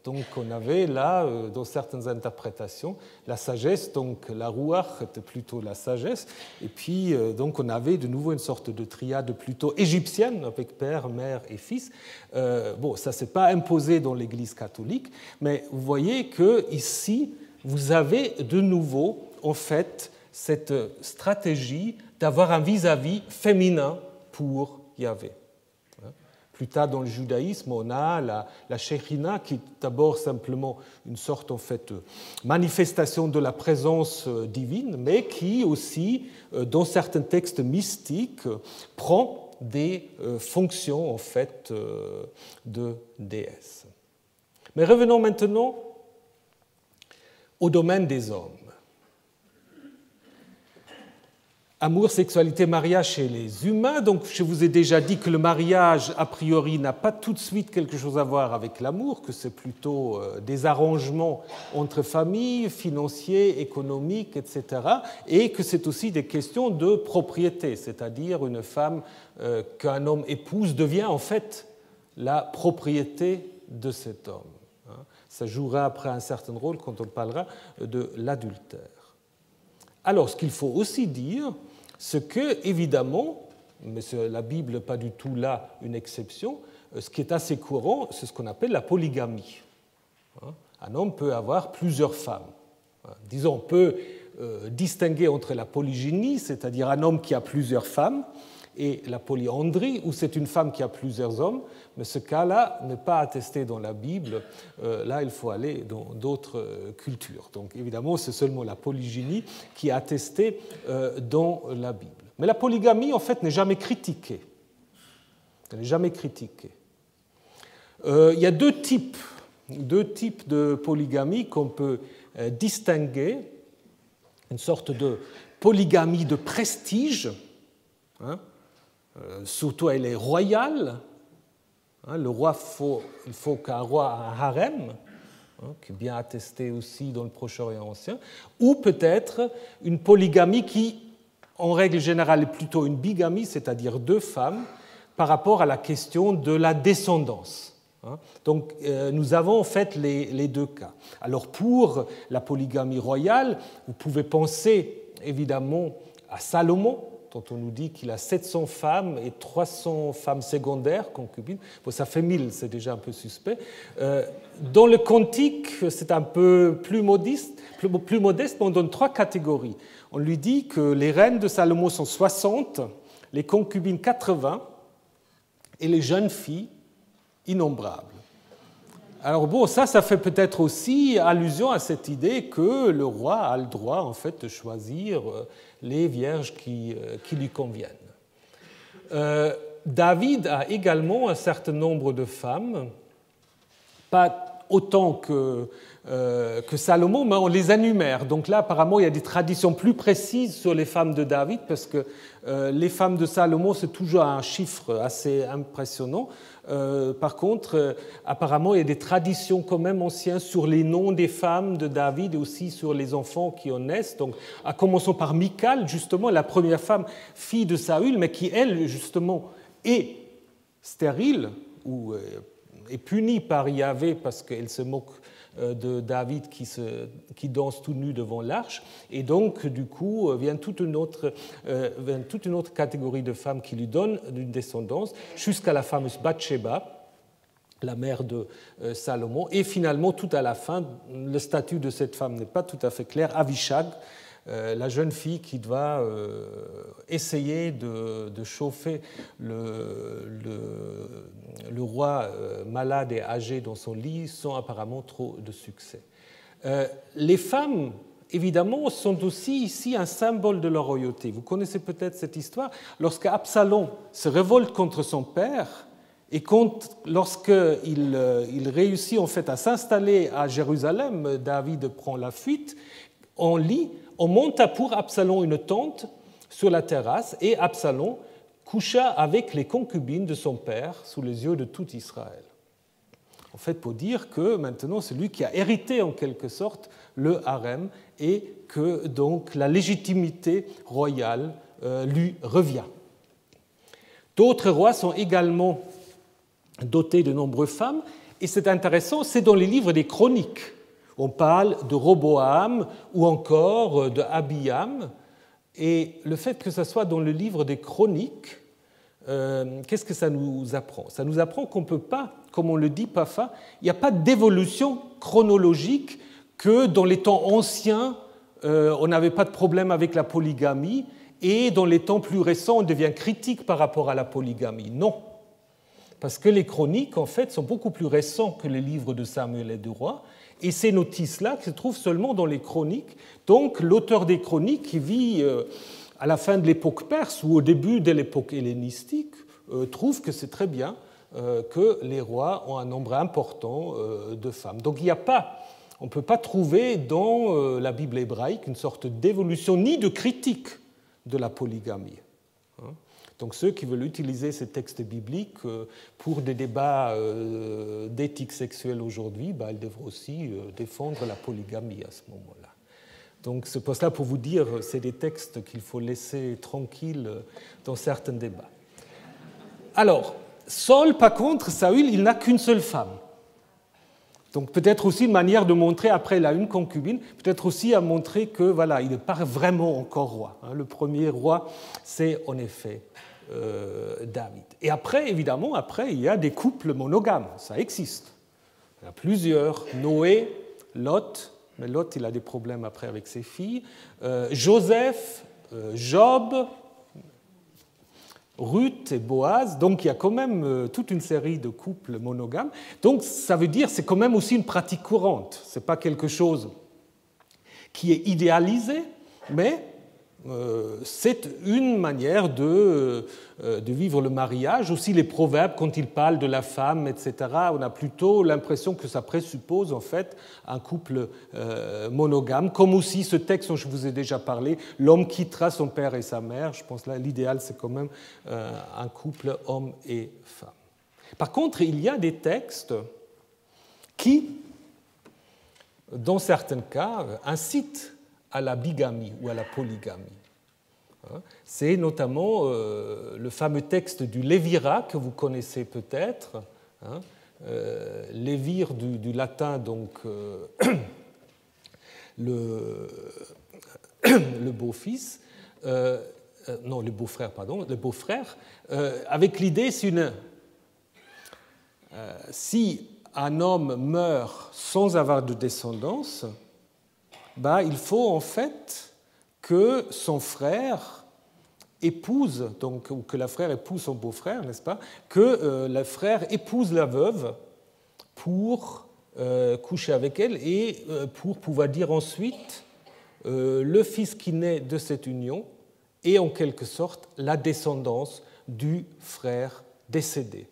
Donc on avait là, dans certaines interprétations, la sagesse, donc la Ruach était plutôt la sagesse, et puis donc on avait de nouveau une sorte de triade plutôt égyptienne, avec père, mère et fils. Bon, ça ne s'est pas imposé dans l'Église catholique, mais vous voyez qu'ici, vous avez de nouveau, en fait, cette stratégie d'avoir un vis-à-vis féminin pour Yahvé. Plus tard dans le judaïsme, on a la Shekhinah qui est d'abord simplement une sorte en fait manifestation de la présence divine, mais qui aussi, dans certains textes mystiques, prend des fonctions en fait de déesse. Mais revenons maintenant au domaine des hommes. Amour, sexualité, mariage chez les humains. Donc, je vous ai déjà dit que le mariage, a priori, n'a pas tout de suite quelque chose à voir avec l'amour, que c'est plutôt des arrangements entre familles, financiers, économiques, etc. Et que c'est aussi des questions de propriété, c'est-à-dire une femme qu'un homme épouse devient en fait la propriété de cet homme. Ça jouera après un certain rôle quand on parlera de l'adultère. Alors, ce qu'il faut aussi dire, c'est que, évidemment, mais la Bible n'est pas du tout là une exception, ce qui est assez courant, c'est ce qu'on appelle la polygamie. Un homme peut avoir plusieurs femmes. Disons, on peut distinguer entre la polygynie, c'est-à-dire un homme qui a plusieurs femmes, et la polyandrie, où c'est une femme qui a plusieurs hommes, mais ce cas-là n'est pas attesté dans la Bible. Là, il faut aller dans d'autres cultures. Donc, évidemment, c'est seulement la polygynie qui est attestée dans la Bible. Mais la polygamie, en fait, n'est jamais critiquée. Elle n'est jamais critiquée. Il y a deux types de polygamie qu'on peut distinguer. Une sorte de polygamie de prestige, surtout elle est royale. Le roi, il faut qu'un roi ait un harem, qui est bien attestée aussi dans le Proche-Orient ancien, ou peut-être une polygamie qui, en règle générale, est plutôt une bigamie, c'est-à-dire 2 femmes, par rapport à la question de la descendance. Donc nous avons en fait les 2 cas. Alors pour la polygamie royale, vous pouvez penser évidemment à Salomon, dont on nous dit qu'il a 700 femmes et 300 femmes secondaires, concubines. Bon, ça fait 1000, c'est déjà un peu suspect. Dans le Cantique, c'est un peu plus modeste, mais on donne 3 catégories. On lui dit que les reines de Salomon sont 60, les concubines 80 et les jeunes filles innombrables. Alors bon, ça fait peut-être aussi allusion à cette idée que le roi a le droit en fait de choisir les vierges qui lui conviennent. David a également un certain nombre de femmes, pas autant que Salomon, mais on les énumère. Donc là, apparemment, il y a des traditions plus précises sur les femmes de David, parce que les femmes de Salomon, c'est toujours un chiffre assez impressionnant. Par contre, apparemment, il y a des traditions quand même anciennes sur les noms des femmes de David et aussi sur les enfants qui en naissent. Donc, à commencer par Michal, justement, la première femme, fille de Saül, mais qui, elle, justement, est stérile ou est punie par Yahvé parce qu'elle se moque de David qui danse tout nu devant l'arche, et donc du coup vient toute une autre catégorie de femmes qui lui donnent une descendance, jusqu'à la fameuse Bathsheba, la mère de Salomon, et finalement tout à la fin, le statut de cette femme n'est pas tout à fait clair, Avishag, la jeune fille qui doit essayer de chauffer le roi malade et âgé dans son lit sans apparemment trop de succès. Les femmes, évidemment, sont aussi ici un symbole de leur royauté. Vous connaissez peut-être cette histoire. Lorsque Absalom se révolte contre son père et lorsqu'il réussit en fait à s'installer à Jérusalem, David prend la fuite, on monta pour Absalom une tente sur la terrasse et Absalom coucha avec les concubines de son père sous les yeux de tout Israël. En fait, pour dire que maintenant c'est lui qui a hérité en quelque sorte le harem et que donc la légitimité royale lui revient. D'autres rois sont également dotés de nombreuses femmes et c'est intéressant, c'est dans les livres des chroniques. On parle de Roboam ou encore de Abiyam. Et le fait que ce soit dans le livre des chroniques, qu'est-ce que ça nous apprend? Ça nous apprend qu'on ne peut pas, comme on le dit parfois, il n'y a pas d'évolution chronologique que dans les temps anciens, on n'avait pas de problème avec la polygamie et dans les temps plus récents, on devient critique par rapport à la polygamie. Non. Parce que les chroniques, en fait, sont beaucoup plus récents que les livres de Samuel et de Rois. Et ces notices-là se trouvent seulement dans les chroniques. Donc l'auteur des chroniques, qui vit à la fin de l'époque perse ou au début de l'époque hellénistique, trouve que c'est très bien que les rois ont un nombre important de femmes. Donc on ne peut pas trouver dans la Bible hébraïque une sorte d'évolution ni de critique de la polygamie. Donc ceux qui veulent utiliser ces textes bibliques pour des débats d'éthique sexuelle aujourd'hui, ils devront aussi défendre la polygamie à ce moment-là. Donc c'est pour cela, pour vous dire, c'est des textes qu'il faut laisser tranquilles dans certains débats. Alors, Saul, par contre, Saül, il n'a qu'une seule femme. Donc peut-être aussi une manière de montrer, après il a une concubine, peut-être aussi à montrer que voilà, il n'est pas vraiment encore roi. Le premier roi, c'est en effet David. Et après, évidemment, il y a des couples monogames, ça existe. Il y en a plusieurs, Noé, Lot, mais Lot, il a des problèmes après avec ses filles, Joseph, Job, Ruth et Boaz, donc il y a quand même toute une série de couples monogames. Donc ça veut dire que c'est quand même aussi une pratique courante. Ce n'est pas quelque chose qui est idéalisé, mais c'est une manière de vivre le mariage. Aussi les proverbes, quand ils parlent de la femme, etc., on a plutôt l'impression que ça présuppose en fait un couple monogame, comme aussi ce texte dont je vous ai déjà parlé, l'homme quittera son père et sa mère. Je pense là l'idéal c'est quand même un couple homme et femme. Par contre, il y a des textes qui dans certains cas, incite à la bigamie ou à la polygamie. C'est notamment le fameux texte du Lévira que vous connaissez peut-être, Lévire du latin, donc le beau-fils, non, le beau-frère, pardon, le beau-frère, avec l'idée si un homme meurt sans avoir de descendance, il faut en fait que son frère épouse, donc, ou que la frère épouse son beau-frère, n'est-ce pas, que le frère épouse la veuve pour coucher avec elle et pour pouvoir dire ensuite le fils qui naît de cette union est en quelque sorte la descendance du frère décédé.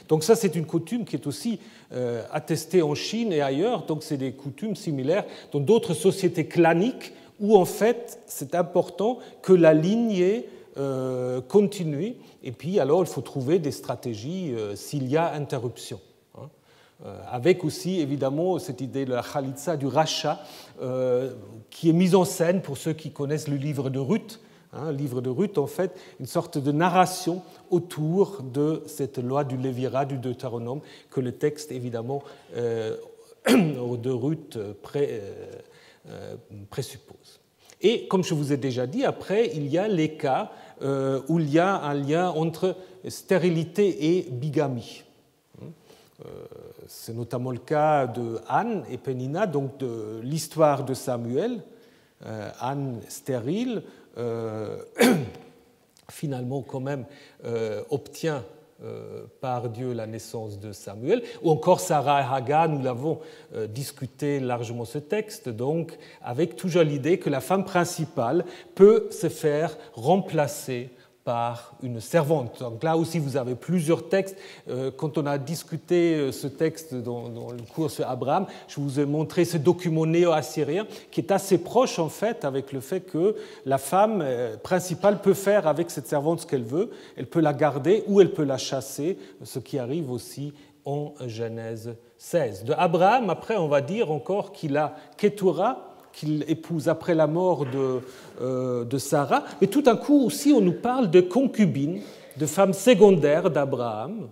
Donc ça, c'est une coutume qui est aussi attestée en Chine et ailleurs, donc c'est des coutumes similaires dans d'autres sociétés claniques où en fait c'est important que la lignée continue, et puis alors il faut trouver des stratégies s'il y a interruption. Avec aussi évidemment cette idée de la khalitsa, du rachat, qui est mise en scène pour ceux qui connaissent le livre de Ruth. Le livre de Ruth, en fait, une sorte de narration autour de cette loi du Lévira, du Deutéronome, que le texte, évidemment, de Ruth présuppose. Et comme je vous ai déjà dit, après, il y a les cas où il y a un lien entre stérilité et bigamie. C'est notamment le cas de Anne et Pénina, donc de l'histoire de Samuel. Anne stérile, finalement quand même obtient par Dieu la naissance de Samuel, ou encore Sarah et Hagar, nous l'avons discuté largement ce texte, donc avec toujours l'idée que la femme principale peut se faire remplacer par une servante. Donc là aussi, vous avez plusieurs textes. Quand on a discuté ce texte dans le cours sur Abraham, je vous ai montré ce document néo-assyrien qui est assez proche, en fait, avec le fait que la femme principale peut faire avec cette servante ce qu'elle veut. Elle peut la garder ou elle peut la chasser, ce qui arrive aussi en Genèse 16. De Abraham, après, on va dire encore qu'il a Ketura, qu'il épouse après la mort de Sarah. Mais tout d'un coup aussi, on nous parle de concubines, de femmes secondaires d'Abraham,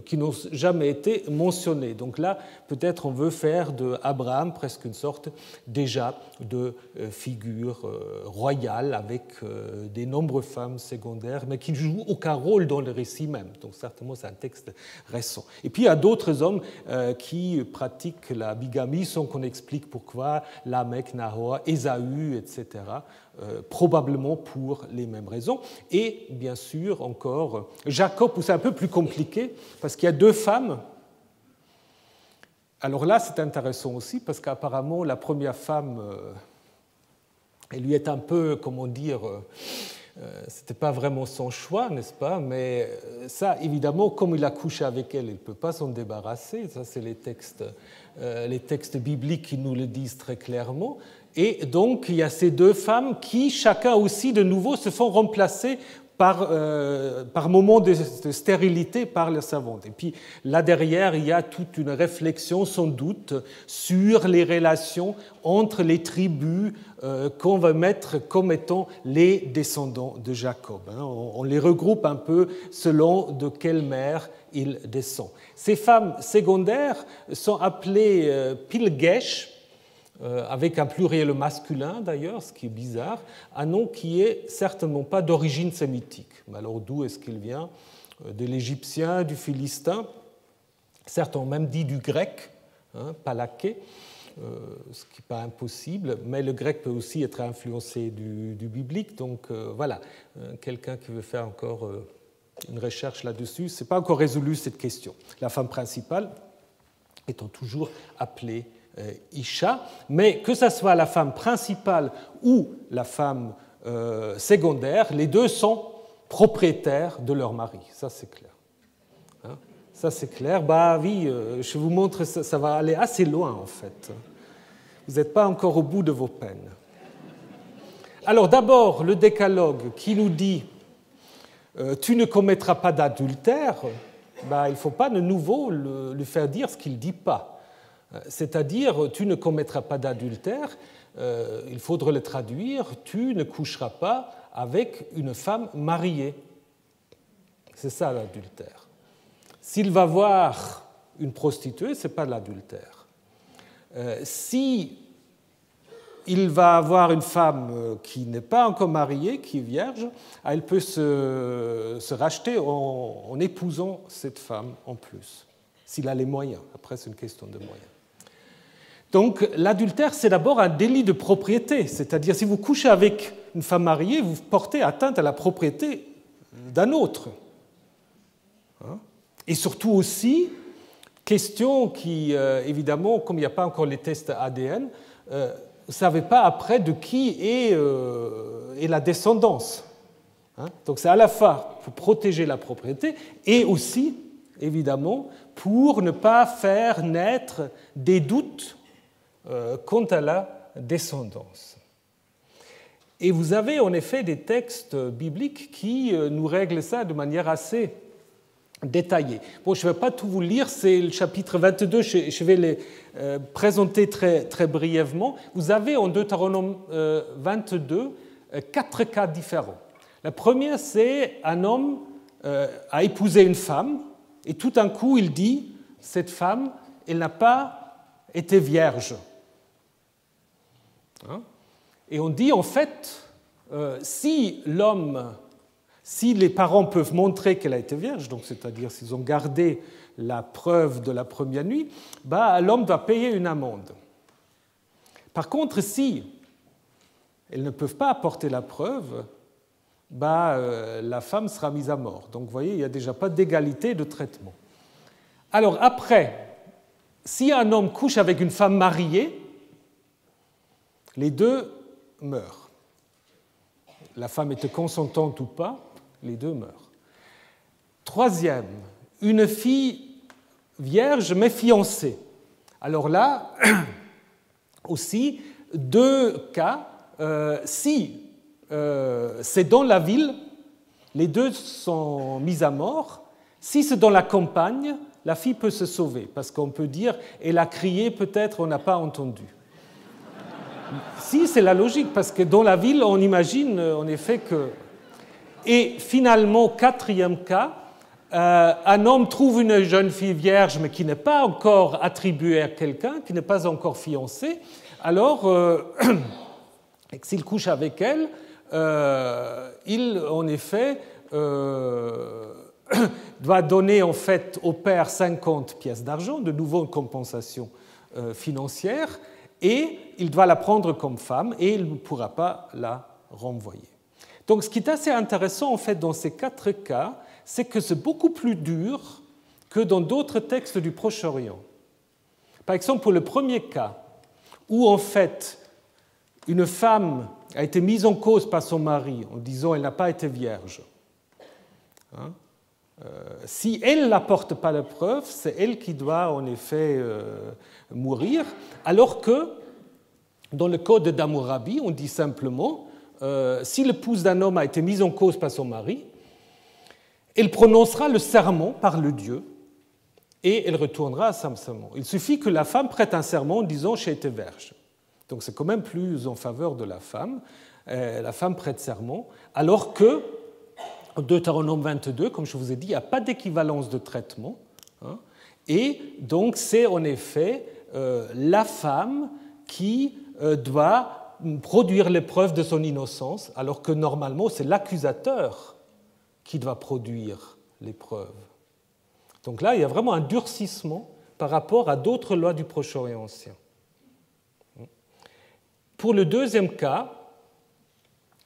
qui n'ont jamais été mentionnées. Donc là, peut-être on veut faire d'Abraham presque une sorte déjà de figure royale avec des nombreuses femmes secondaires, mais qui ne jouent aucun rôle dans le récit même. Donc certainement, c'est un texte récent. Et puis il y a d'autres hommes qui pratiquent la bigamie sans qu'on explique pourquoi, Lamech, Nahor, Ésaü, etc., probablement pour les mêmes raisons. Et bien sûr, encore, Jacob, où c'est un peu plus compliqué, parce qu'il y a deux femmes. Alors là, c'est intéressant aussi, parce qu'apparemment, la première femme, elle lui est un peu, comment dire, c'était pas vraiment son choix, n'est-ce pas? Mais ça, évidemment, comme il a couché avec elle, il ne peut pas s'en débarrasser. Ça, c'est les textes bibliques qui nous le disent très clairement. Et donc, il y a ces deux femmes qui, chacun aussi, de nouveau, se font remplacer par moment de stérilité par la servante. Et puis là derrière, il y a toute une réflexion sans doute sur les relations entre les tribus qu'on va mettre comme étant les descendants de Jacob. On les regroupe un peu selon de quelle mère il descend. Ces femmes secondaires sont appelées Pilgesh, avec un pluriel masculin d'ailleurs, ce qui est bizarre, un nom qui n'est certainement pas d'origine sémitique. Mais alors d'où est-ce qu'il vient? De l'égyptien, du philistin, certains ont même dit du grec, palaké, ce qui n'est pas impossible, mais le grec peut aussi être influencé du biblique, donc voilà, quelqu'un qui veut faire encore une recherche là-dessus, ce n'est pas encore résolu cette question. La femme principale étant toujours appelée Isha, mais que ce soit la femme principale ou la femme secondaire, les deux sont propriétaires de leur mari. Ça, c'est clair. Ça, c'est clair. Bah oui, je vous montre, ça va aller assez loin, en fait. Vous n'êtes pas encore au bout de vos peines. Alors, d'abord, le décalogue qui nous dit « tu ne commettras pas d'adultère », il ne faut pas de nouveau lui faire dire ce qu'il ne dit pas. C'est-à-dire, tu ne commettras pas d'adultère, il faudra le traduire, tu ne coucheras pas avec une femme mariée. C'est ça l'adultère. S'il va voir une prostituée, ce n'est pas de l'adultère. Si il va avoir une femme qui n'est pas encore mariée, qui est vierge, elle peut se racheter en épousant cette femme en plus, s'il a les moyens. Après, c'est une question de moyens. Donc, l'adultère, c'est d'abord un délit de propriété, c'est-à-dire si vous couchez avec une femme mariée, vous portez atteinte à la propriété d'un autre. Et surtout aussi, question qui, évidemment, comme il n'y a pas encore les tests ADN, vous ne savez pas après de qui est la descendance. Donc c'est à la fois pour protéger la propriété et aussi, évidemment, pour ne pas faire naître des doutes quant à la descendance. Et vous avez en effet des textes bibliques qui nous règlent ça de manière assez détaillée. Bon, je ne vais pas tout vous lire, c'est le chapitre 22, je vais les présenter très, très brièvement. Vous avez en Deutéronome 22 4 cas différents. La première, c'est un homme a épousé une femme, et tout d'un coup, il dit, cette femme, elle n'a pas été vierge. Et on dit, en fait, si les parents peuvent montrer qu'elle a été vierge, donc c'est-à-dire s'ils ont gardé la preuve de la première nuit, l'homme doit payer une amende. Par contre, si elles ne peuvent pas apporter la preuve, la femme sera mise à mort. Donc vous voyez, il n'y a déjà pas d'égalité de traitement. Alors après, si un homme couche avec une femme mariée, les deux meurent. La femme était consentante ou pas, les deux meurent. Troisième, une fille vierge mais fiancée. Alors là, aussi, deux cas. Si c'est dans la ville, les deux sont mis à mort. Si c'est dans la campagne, la fille peut se sauver, parce qu'on peut dire « elle a crié, peut-être on n'a pas entendu ». Si, c'est la logique, parce que dans la ville, on imagine en effet que... Et finalement, quatrième cas, un homme trouve une jeune fille vierge, mais qui n'est pas encore attribuée à quelqu'un, qui n'est pas encore fiancée, alors, s'il couche avec elle, il, en effet, doit donner en fait au père 50 pièces d'argent, de nouveau une compensation financière, et il doit la prendre comme femme et il ne pourra pas la renvoyer. Donc ce qui est assez intéressant en fait dans ces quatre cas, c'est que c'est beaucoup plus dur que dans d'autres textes du Proche-Orient. Par exemple, pour le premier cas, où en fait une femme a été mise en cause par son mari en disant qu'elle n'a pas été vierge, si elle n'apporte pas la preuve, c'est elle qui doit en effet mourir, alors que dans le code d'Hammurabi, on dit simplement si l'épouse d'un homme a été mise en cause par son mari, elle prononcera le serment par le dieu et elle retournera à son serment. Il suffit que la femme prête un serment en disant « j'ai été vierge ». Donc c'est quand même plus en faveur de la femme. La femme prête serment, alors que en Deutéronome 22, comme je vous ai dit, il n'y a pas d'équivalence de traitement. Et donc c'est en effet la femme qui doit produire les preuves de son innocence, alors que normalement c'est l'accusateur qui doit produire les preuves. Donc là, il y a vraiment un durcissement par rapport à d'autres lois du Proche-Orient ancien. Pour le deuxième cas,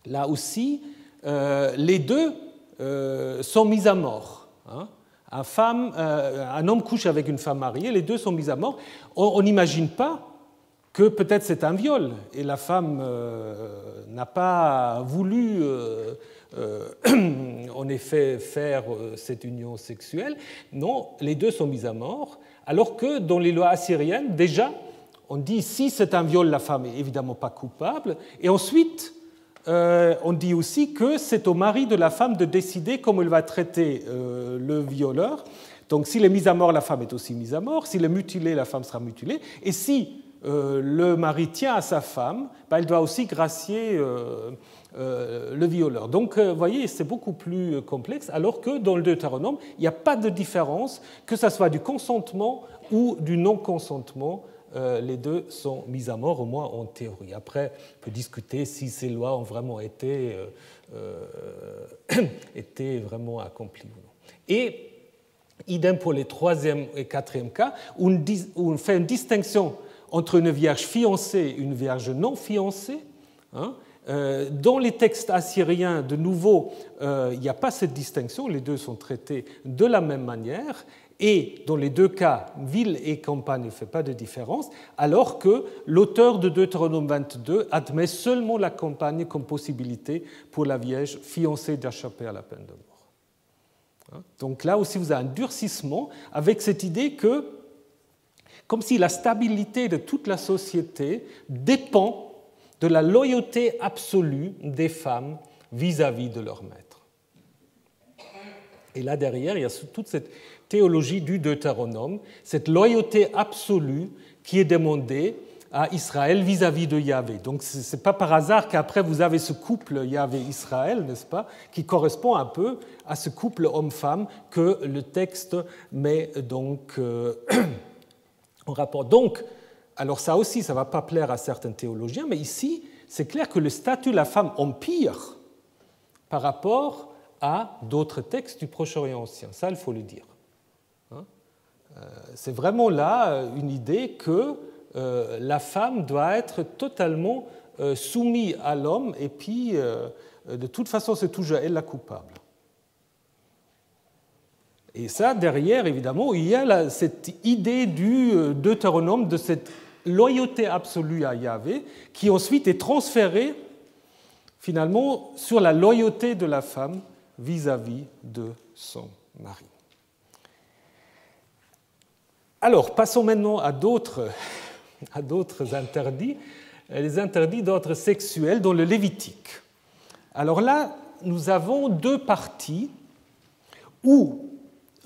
là aussi, les deux sont mis à mort. Un homme couche avec une femme mariée, les deux sont mis à mort. On n'imagine pas que peut-être c'est un viol et la femme n'a pas voulu en effet faire cette union sexuelle. Non, les deux sont mis à mort, alors que dans les lois assyriennes, déjà, on dit si c'est un viol, la femme n'est évidemment pas coupable, et ensuite on dit aussi que c'est au mari de la femme de décider comment il va traiter le violeur, Donc s'il est mis à mort, la femme est aussi mise à mort. S'il est mutilé, la femme sera mutilée. Et si le mari tient à sa femme, il doit aussi gracier le violeur. Donc, vous voyez, c'est beaucoup plus complexe, alors que dans le Deutéronome, il n'y a pas de différence, que ce soit du consentement ou du non-consentement. Les deux sont mis à mort, au moins en théorie. Après, on peut discuter si ces lois ont vraiment été vraiment accomplies ou non. Et idem pour les troisième et quatrième cas, où on fait une distinction entre une vierge fiancée et une vierge non fiancée. Dans les textes assyriens, de nouveau, il n'y a pas cette distinction, les deux sont traités de la même manière. Et dans les deux cas, ville et campagne ne fait pas de différence, alors que l'auteur de Deutéronome 22 admet seulement la campagne comme possibilité pour la vierge fiancée d'échapper à la peine de mort. Donc là aussi, vous avez un durcissement avec cette idée que, comme si la stabilité de toute la société dépend de la loyauté absolue des femmes vis-à-vis de leur maître. Et là derrière, il y a toute cette théologie du Deutéronome, cette loyauté absolue qui est demandée à Israël vis-à-vis de Yahvé. Donc ce n'est pas par hasard qu'après vous avez ce couple Yahvé-Israël, n'est-ce pas, qui correspond un peu à ce couple homme-femme que le texte met donc en rapport. Donc, alors ça aussi, ça ne va pas plaire à certains théologiens, mais ici, c'est clair que le statut de la femme empire par rapport à d'autres textes du Proche-Orient ancien. Ça, il faut le dire. C'est vraiment là une idée que la femme doit être totalement soumise à l'homme et puis, de toute façon, c'est toujours elle la coupable. Et ça, derrière, évidemment, il y a cette idée du Deutéronome, de cette loyauté absolue à Yahvé, qui ensuite est transférée, finalement, sur la loyauté de la femme vis-à-vis de son mari. Alors, passons maintenant à d'autres interdits, les interdits d'ordre sexuel dans le Lévitique. Alors là, nous avons deux parties où,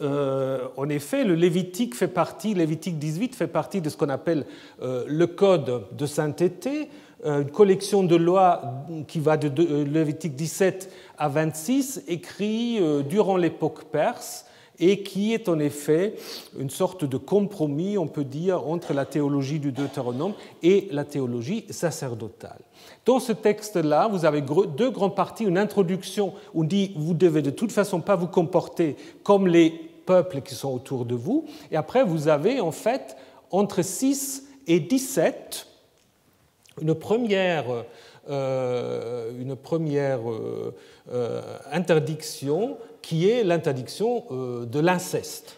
en effet, le Lévitique 18 fait partie de ce qu'on appelle le Code de sainteté, une collection de lois qui va de Lévitique 17 à 26, écrit durant l'époque perse, et qui est en effet une sorte de compromis, on peut dire, entre la théologie du Deutéronome et la théologie sacerdotale. Dans ce texte-là, vous avez deux grandes parties, une introduction où on dit « vous devez de toute façon pas vous comporter comme les peuples qui sont autour de vous », et après vous avez en fait entre 6 et 17 une première interdiction qui est l'interdiction de l'inceste.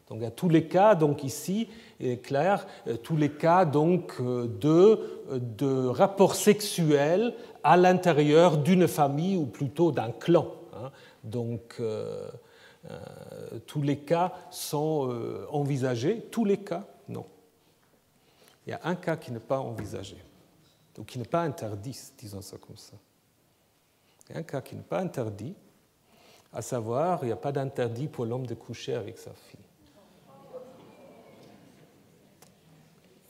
Donc à tous les cas, donc ici, il est clair, tous les cas donc, de rapports sexuels à l'intérieur d'une famille ou plutôt d'un clan. Donc tous les cas sont envisagés, tous les cas, non. Il y a un cas qui n'est pas envisagé, donc qui n'est pas interdit, disons ça comme ça. Il y a un cas qui n'est pas interdit, à savoir, il n'y a pas d'interdit pour l'homme de coucher avec sa fille.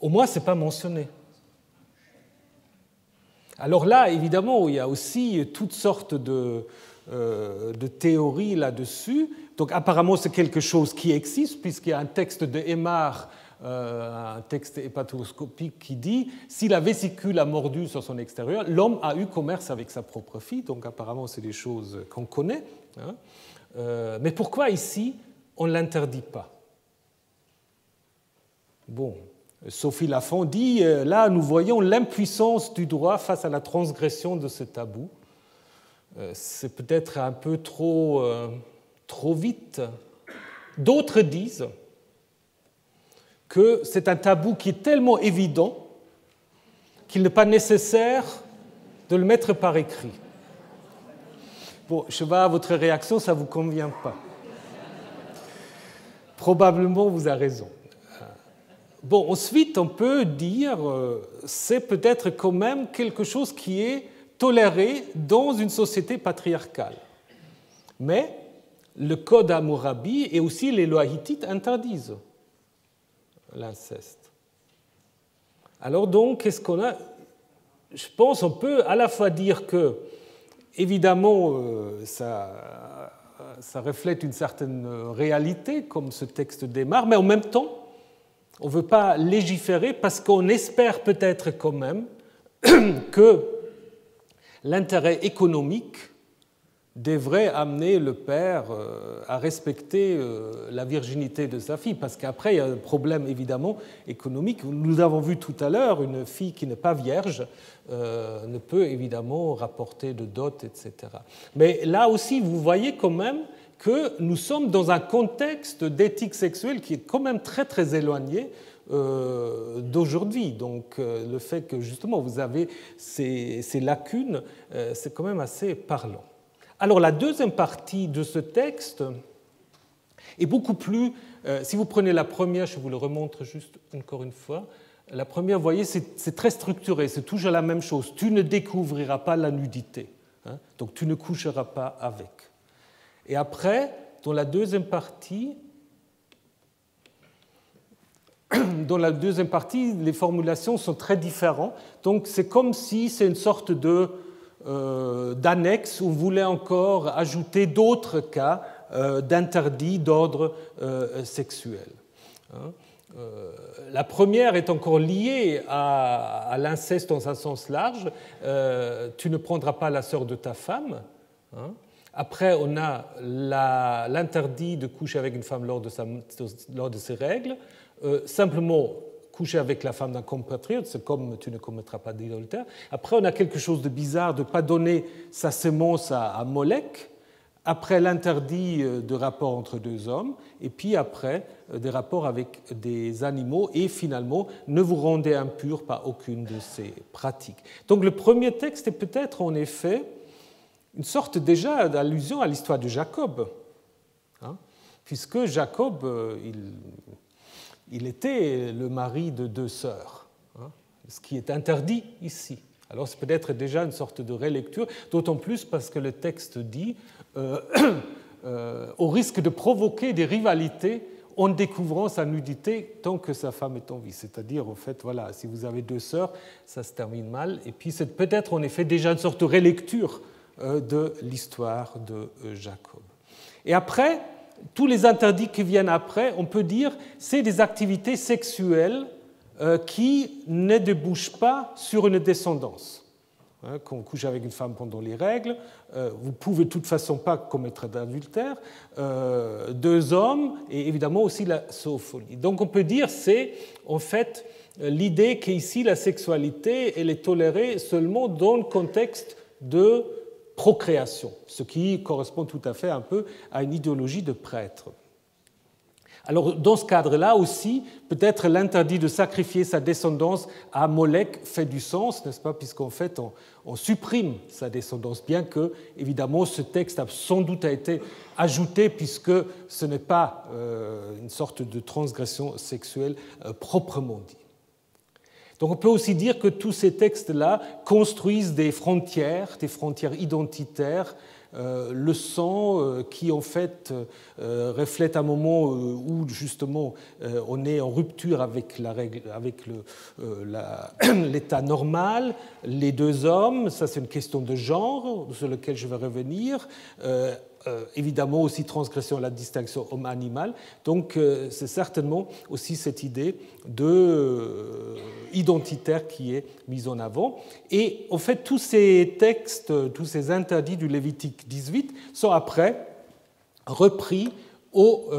Au moins, ce n'est pas mentionné. Alors là, évidemment, il y a aussi toutes sortes de théories là-dessus. Donc apparemment, c'est quelque chose qui existe, puisqu'il y a un texte de Aymar, un texte hépatoscopique qui dit « Si la vésicule a mordu sur son extérieur, l'homme a eu commerce avec sa propre fille ». Donc apparemment, c'est des choses qu'on connaît. Mais pourquoi ici, on ne l'interdit pas? Bon, Sophie Lafont dit « Là, nous voyons l'impuissance du droit face à la transgression de ce tabou. C'est peut-être un peu trop vite. » D'autres disent que c'est un tabou qui est tellement évident qu'il n'est pas nécessaire de le mettre par écrit. Bon, je vois à votre réaction, ça ne vous convient pas. Probablement, vous avez raison. Bon, ensuite, on peut dire c'est peut-être quand même quelque chose qui est toléré dans une société patriarcale. Mais le Code Hammurabi et aussi les lois hittites interdisent l'inceste. Alors donc, qu'est-ce qu'on a? Je pense qu'on peut à la fois dire que, évidemment, ça reflète une certaine réalité, comme ce texte démarre, mais en même temps, on ne veut pas légiférer parce qu'on espère peut-être quand même que l'intérêt économique devrait amener le père à respecter la virginité de sa fille, parce qu'après, il y a un problème évidemment économique. Nous avons vu tout à l'heure, une fille qui n'est pas vierge ne peut évidemment rapporter de dot, etc. Mais là aussi, vous voyez quand même que nous sommes dans un contexte d'éthique sexuelle qui est quand même très très éloigné d'aujourd'hui. Donc le fait que justement vous avez ces lacunes, c'est quand même assez parlant. Alors la deuxième partie de ce texte est beaucoup plus... si vous prenez la première, je vous le remontre juste encore une fois. La première, vous voyez, c'est très structuré, c'est toujours la même chose. Tu ne découvriras pas la nudité, hein, donc tu ne coucheras pas avec. Et après, dans la deuxième partie, les formulations sont très différentes. Donc c'est comme si c'est une sorte d'annexe où vous voulez encore ajouter d'autres cas d'interdits d'ordre sexuel. La première est encore liée à l'inceste dans un sens large. Tu ne prendras pas la sœur de ta femme. Après, on a l'interdit de coucher avec une femme lors de ses règles. Simplement coucher avec la femme d'un compatriote, c'est comme tu ne commettras pas d'adultère. Après, on a quelque chose de bizarre de ne pas donner sa sémence à Molech. Après, l'interdit de rapport entre deux hommes. Et puis après, des rapports avec des animaux. Et finalement, ne vous rendez impur par aucune de ces pratiques. Donc le premier texte est peut-être en effet une sorte déjà d'allusion à l'histoire de Jacob. Hein, puisque Jacob, il était le mari de deux sœurs, hein, ce qui est interdit ici. Alors c'est peut-être déjà une sorte de relecture, d'autant plus parce que le texte dit au risque de provoquer des rivalités en découvrant sa nudité tant que sa femme est en vie. C'est-à-dire, en fait, voilà, si vous avez deux sœurs, ça se termine mal. Et puis c'est peut-être en effet déjà une sorte de relecture de l'histoire de Jacob. Et après, tous les interdits qui viennent après, on peut dire c'est des activités sexuelles qui ne débouchent pas sur une descendance. Quand on couche avec une femme pendant les règles, vous ne pouvez de toute façon pas commettre d'adultère. Deux hommes et évidemment aussi la zoophilie. Donc on peut dire c'est en fait l'idée qu'ici la sexualité elle est tolérée seulement dans le contexte de procréation, ce qui correspond tout à fait un peu à une idéologie de prêtre. Alors, dans ce cadre-là aussi, peut-être l'interdit de sacrifier sa descendance à Molech fait du sens, n'est-ce pas, puisqu'en fait, on supprime sa descendance, bien que, évidemment, ce texte a sans doute été ajouté, puisque ce n'est pas une sorte de transgression sexuelle proprement dit. Donc on peut aussi dire que tous ces textes-là construisent des frontières identitaires, le sang qui en fait reflète un moment où justement on est en rupture avec l'état normal, les deux hommes, ça c'est une question de genre sur laquelle je vais revenir. Évidemment aussi transgression à la distinction homme-animal. Donc c'est certainement aussi cette idée identitaire qui est mise en avant. Et en fait, tous ces textes, tous ces interdits du Lévitique 18 sont après repris au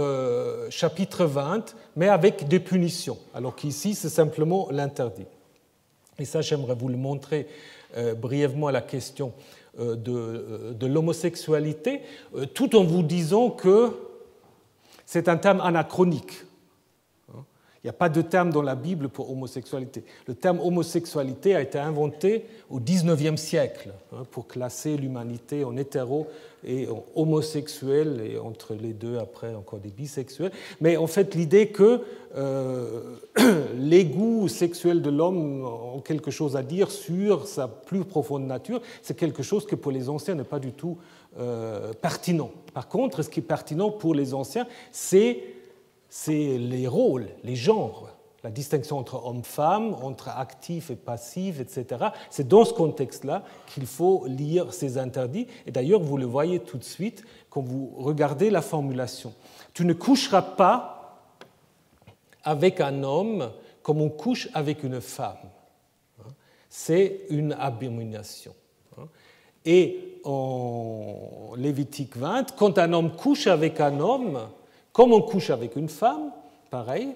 chapitre 20, mais avec des punitions, alors qu'ici c'est simplement l'interdit. Et ça, j'aimerais vous le montrer brièvement à la question de l'homosexualité, tout en vous disant que c'est un terme anachronique. Il n'y a pas de terme dans la Bible pour homosexualité. Le terme homosexualité a été inventé au XIXe siècle pour classer l'humanité en hétéro et en homosexuel, et entre les deux, après, encore des bisexuels. Mais en fait, l'idée que les goûts sexuels de l'homme ont quelque chose à dire sur sa plus profonde nature, c'est quelque chose que pour les anciens n'est pas du tout pertinent. Par contre, ce qui est pertinent pour les anciens, c'est les rôles, les genres, la distinction entre homme-femme, entre actif et passif, etc. C'est dans ce contexte-là qu'il faut lire ces interdits. Et d'ailleurs, vous le voyez tout de suite quand vous regardez la formulation. Tu ne coucheras pas avec un homme comme on couche avec une femme. C'est une abomination. Et en Lévitique 20, quand un homme couche avec un homme, comme on couche avec une femme, pareil,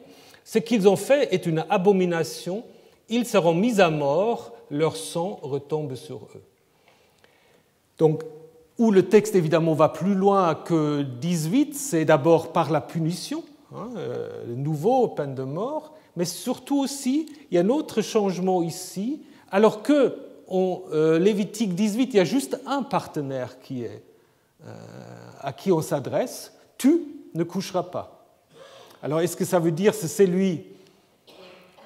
ce qu'ils ont fait est une abomination, ils seront mis à mort, leur sang retombe sur eux. Donc, où le texte évidemment va plus loin que 18, c'est d'abord par la punition, le nouveau, peine de mort, mais surtout aussi, il y a un autre changement ici, alors que en Lévitique 18, il y a juste un partenaire à qui on s'adresse, tu ne coucheras pas. Alors, est-ce que ça veut dire que c'est celui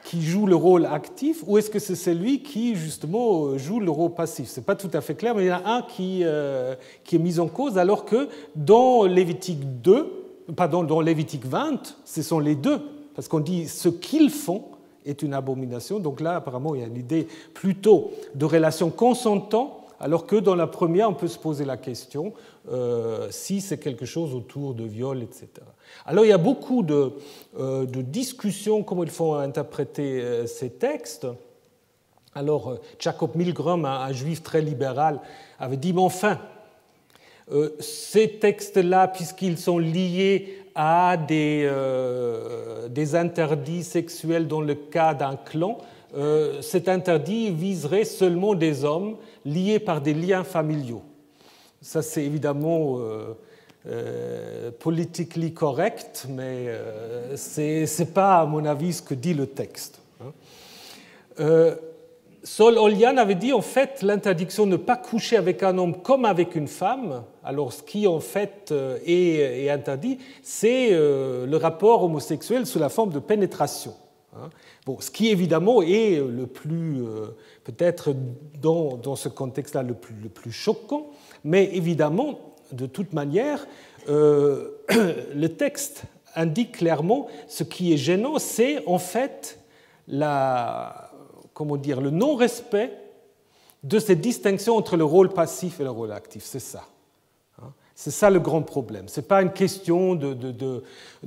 qui joue le rôle actif ou est-ce que c'est celui qui, justement, joue le rôle passif? Ce n'est pas tout à fait clair, mais il y en a un qui est mis en cause, alors que dans Lévitique 20, ce sont les deux, parce qu'on dit ce qu'ils font est une abomination. Donc là, apparemment, il y a une idée plutôt de relation consentant, alors que dans la première, on peut se poser la question si c'est quelque chose autour de viol, etc. Alors il y a beaucoup de discussions, comment il faut interpréter ces textes. Alors Jacob Milgrom, un juif très libéral, avait dit, mais enfin, ces textes-là, puisqu'ils sont liés à des interdits sexuels dans le cas d'un clan, cet interdit viserait seulement des hommes liés par des liens familiaux. Ça, c'est évidemment politically correct, mais ce n'est pas, à mon avis, ce que dit le texte. Sol Olian avait dit, en fait, l'interdiction de ne pas coucher avec un homme comme avec une femme. Alors, ce qui, en fait, est interdit, c'est le rapport homosexuel sous la forme de pénétration. Bon, ce qui, évidemment, est le plus, peut-être dans ce contexte-là, le plus choquant, mais évidemment, de toute manière, le texte indique clairement ce qui est gênant, c'est en fait le non-respect de cette distinction entre le rôle passif et le rôle actif. C'est ça. C'est ça le grand problème. Ce n'est pas une question de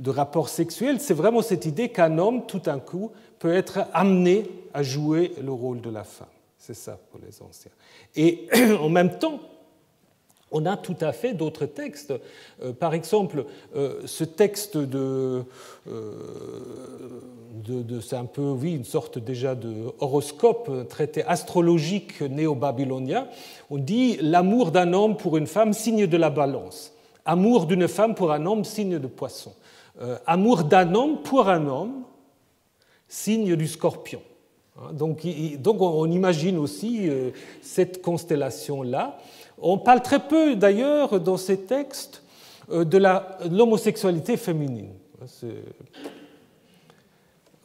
rapport sexuel, c'est vraiment cette idée qu'un homme, tout d'un coup, peut être amené à jouer le rôle de la femme. C'est ça pour les anciens. Et en même temps, on a tout à fait d'autres textes. Par exemple, ce texte c'est un peu, oui, une sorte déjà de horoscope, un traité astrologique néo-babylonien. On dit l'amour d'un homme pour une femme, signe de la balance. Amour d'une femme pour un homme, signe de poisson. Amour d'un homme pour un homme, signe du scorpion. Donc on imagine aussi cette constellation-là. On parle très peu, d'ailleurs, dans ces textes, de l'homosexualité féminine.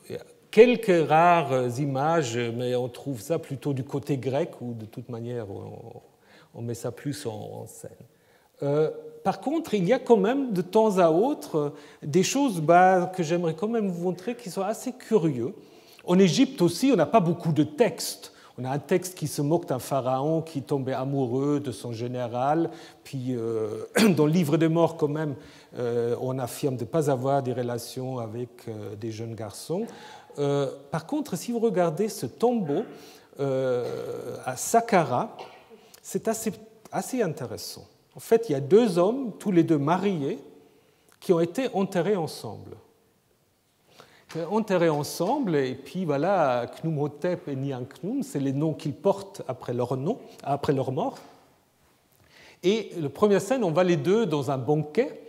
Il y a quelques rares images, mais on trouve ça plutôt du côté grec, où de toute manière, on met ça plus en scène. Par contre, il y a quand même, de temps à autre, des choses que j'aimerais quand même vous montrer qui sont assez curieux. En Égypte aussi, on n'a pas beaucoup de textes. On a un texte qui se moque d'un pharaon qui tombait amoureux de son général, puis dans le livre des morts, quand même, on affirme de ne pas avoir des relations avec des jeunes garçons. Par contre, si vous regardez ce tombeau à Saqqara, c'est assez intéressant. En fait, il y a deux hommes, tous les deux mariés, qui ont été enterrés ensemble. Enterrés ensemble, et puis voilà, Khnumhotep et Niankhnum, c'est les noms qu'ils portent après leur mort. Et la première scène, on voit les deux dans un banquet,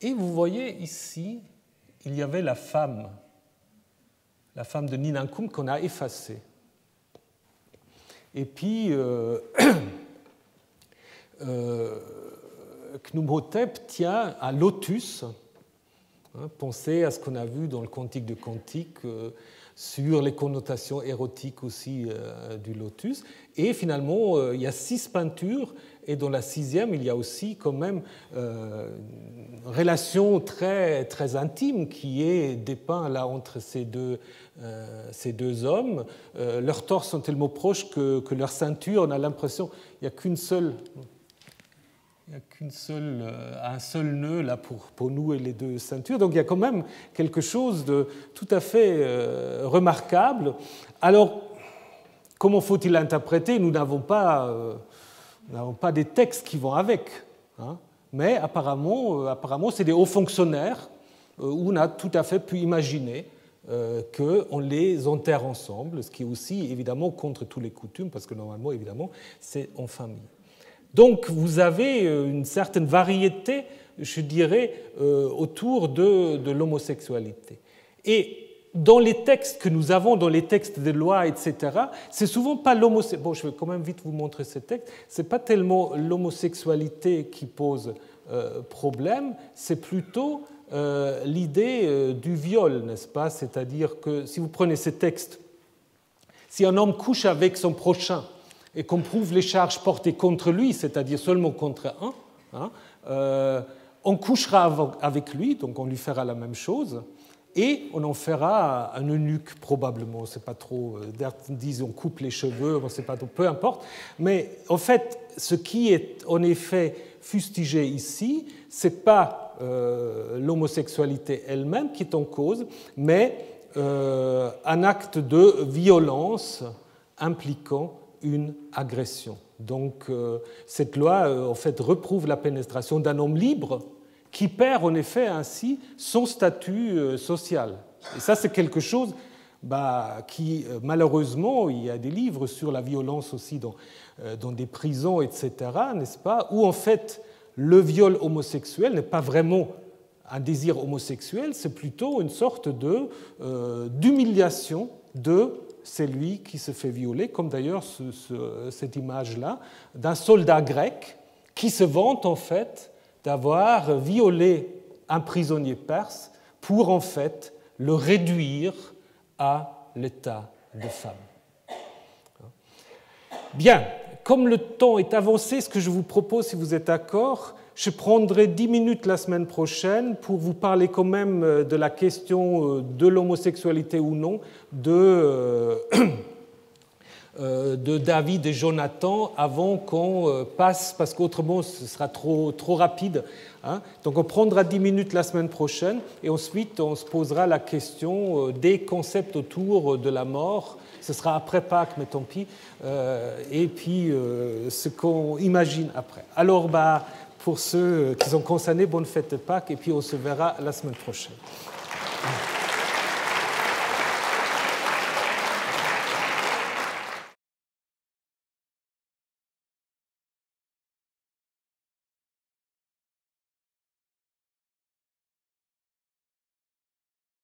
et vous voyez ici, il y avait la femme la femme de Ninankum qu'on a effacée. Et puis, Khnumhotep tient un lotus. Pensez à ce qu'on a vu dans le Cantique de Cantique sur les connotations érotiques aussi du lotus. Et finalement, il y a 6 peintures, et dans la 6e, il y a aussi quand même une relation très, très intime qui est dépeinte là entre ces deux hommes. Leurs torses sont tellement proches que leur ceinture, on a l'impression qu'il n'y a qu'une seule... Il n'y a un seul nœud là pour nouer les deux ceintures. Donc il y a quand même quelque chose de tout à fait remarquable. Alors, comment faut-il l'interpréter? Nous n'avons pas des textes qui vont avec. Hein. Mais apparemment, c'est des hauts fonctionnaires où on a tout à fait pu imaginer qu'on les enterre ensemble, ce qui est aussi évidemment contre toutes les coutumes, parce que normalement, évidemment, c'est en famille. Donc vous avez une certaine variété, je dirais, autour de l'homosexualité. Et dans les textes que nous avons, dans les textes de loi, etc., c'est souvent pas l'homosexualité. Bon, je vais quand même vite vous montrer ces textes. C'est pas tellement l'homosexualité qui pose problème, c'est plutôt l'idée du viol, n'est-ce pas? C'est-à-dire que si vous prenez ces textes, si un homme couche avec son prochain, et qu'on prouve les charges portées contre lui, c'est-à-dire seulement contre un, on couchera avec lui, donc on lui fera la même chose, et on en fera un eunuque probablement, c'est pas trop, disons on coupe les cheveux, on sait pas trop, peu importe, mais en fait, ce qui est en effet fustigé ici, c'est pas l'homosexualité elle-même qui est en cause, mais un acte de violence impliquant une agression. Donc cette loi en fait reprouve la pénétration d'un homme libre qui perd en effet ainsi son statut social. Et ça c'est quelque chose qui malheureusement, il y a des livres sur la violence aussi dans des prisons, etc., n'est-ce pas, où en fait le viol homosexuel n'est pas vraiment un désir homosexuel, c'est plutôt une sorte d'humiliation de c'est lui qui se fait violer, comme d'ailleurs cette image-là, d'un soldat grec qui se vante en fait d'avoir violé un prisonnier perse pour en fait le réduire à l'état de femme. Bien, comme le temps est avancé, ce que je vous propose, si vous êtes d'accord, je prendrai 10 minutes la semaine prochaine pour vous parler quand même de la question de l'homosexualité ou non de David et Jonathan avant qu'on passe, parce qu'autrement ce sera trop rapide. Hein. Donc on prendra 10 minutes la semaine prochaine et ensuite on se posera la question des concepts autour de la mort. Ce sera après Pâques, mais tant pis. Et puis ce qu'on imagine après. Alors, pour ceux qui sont concernés, bonne fête de Pâques, et puis on se verra la semaine prochaine.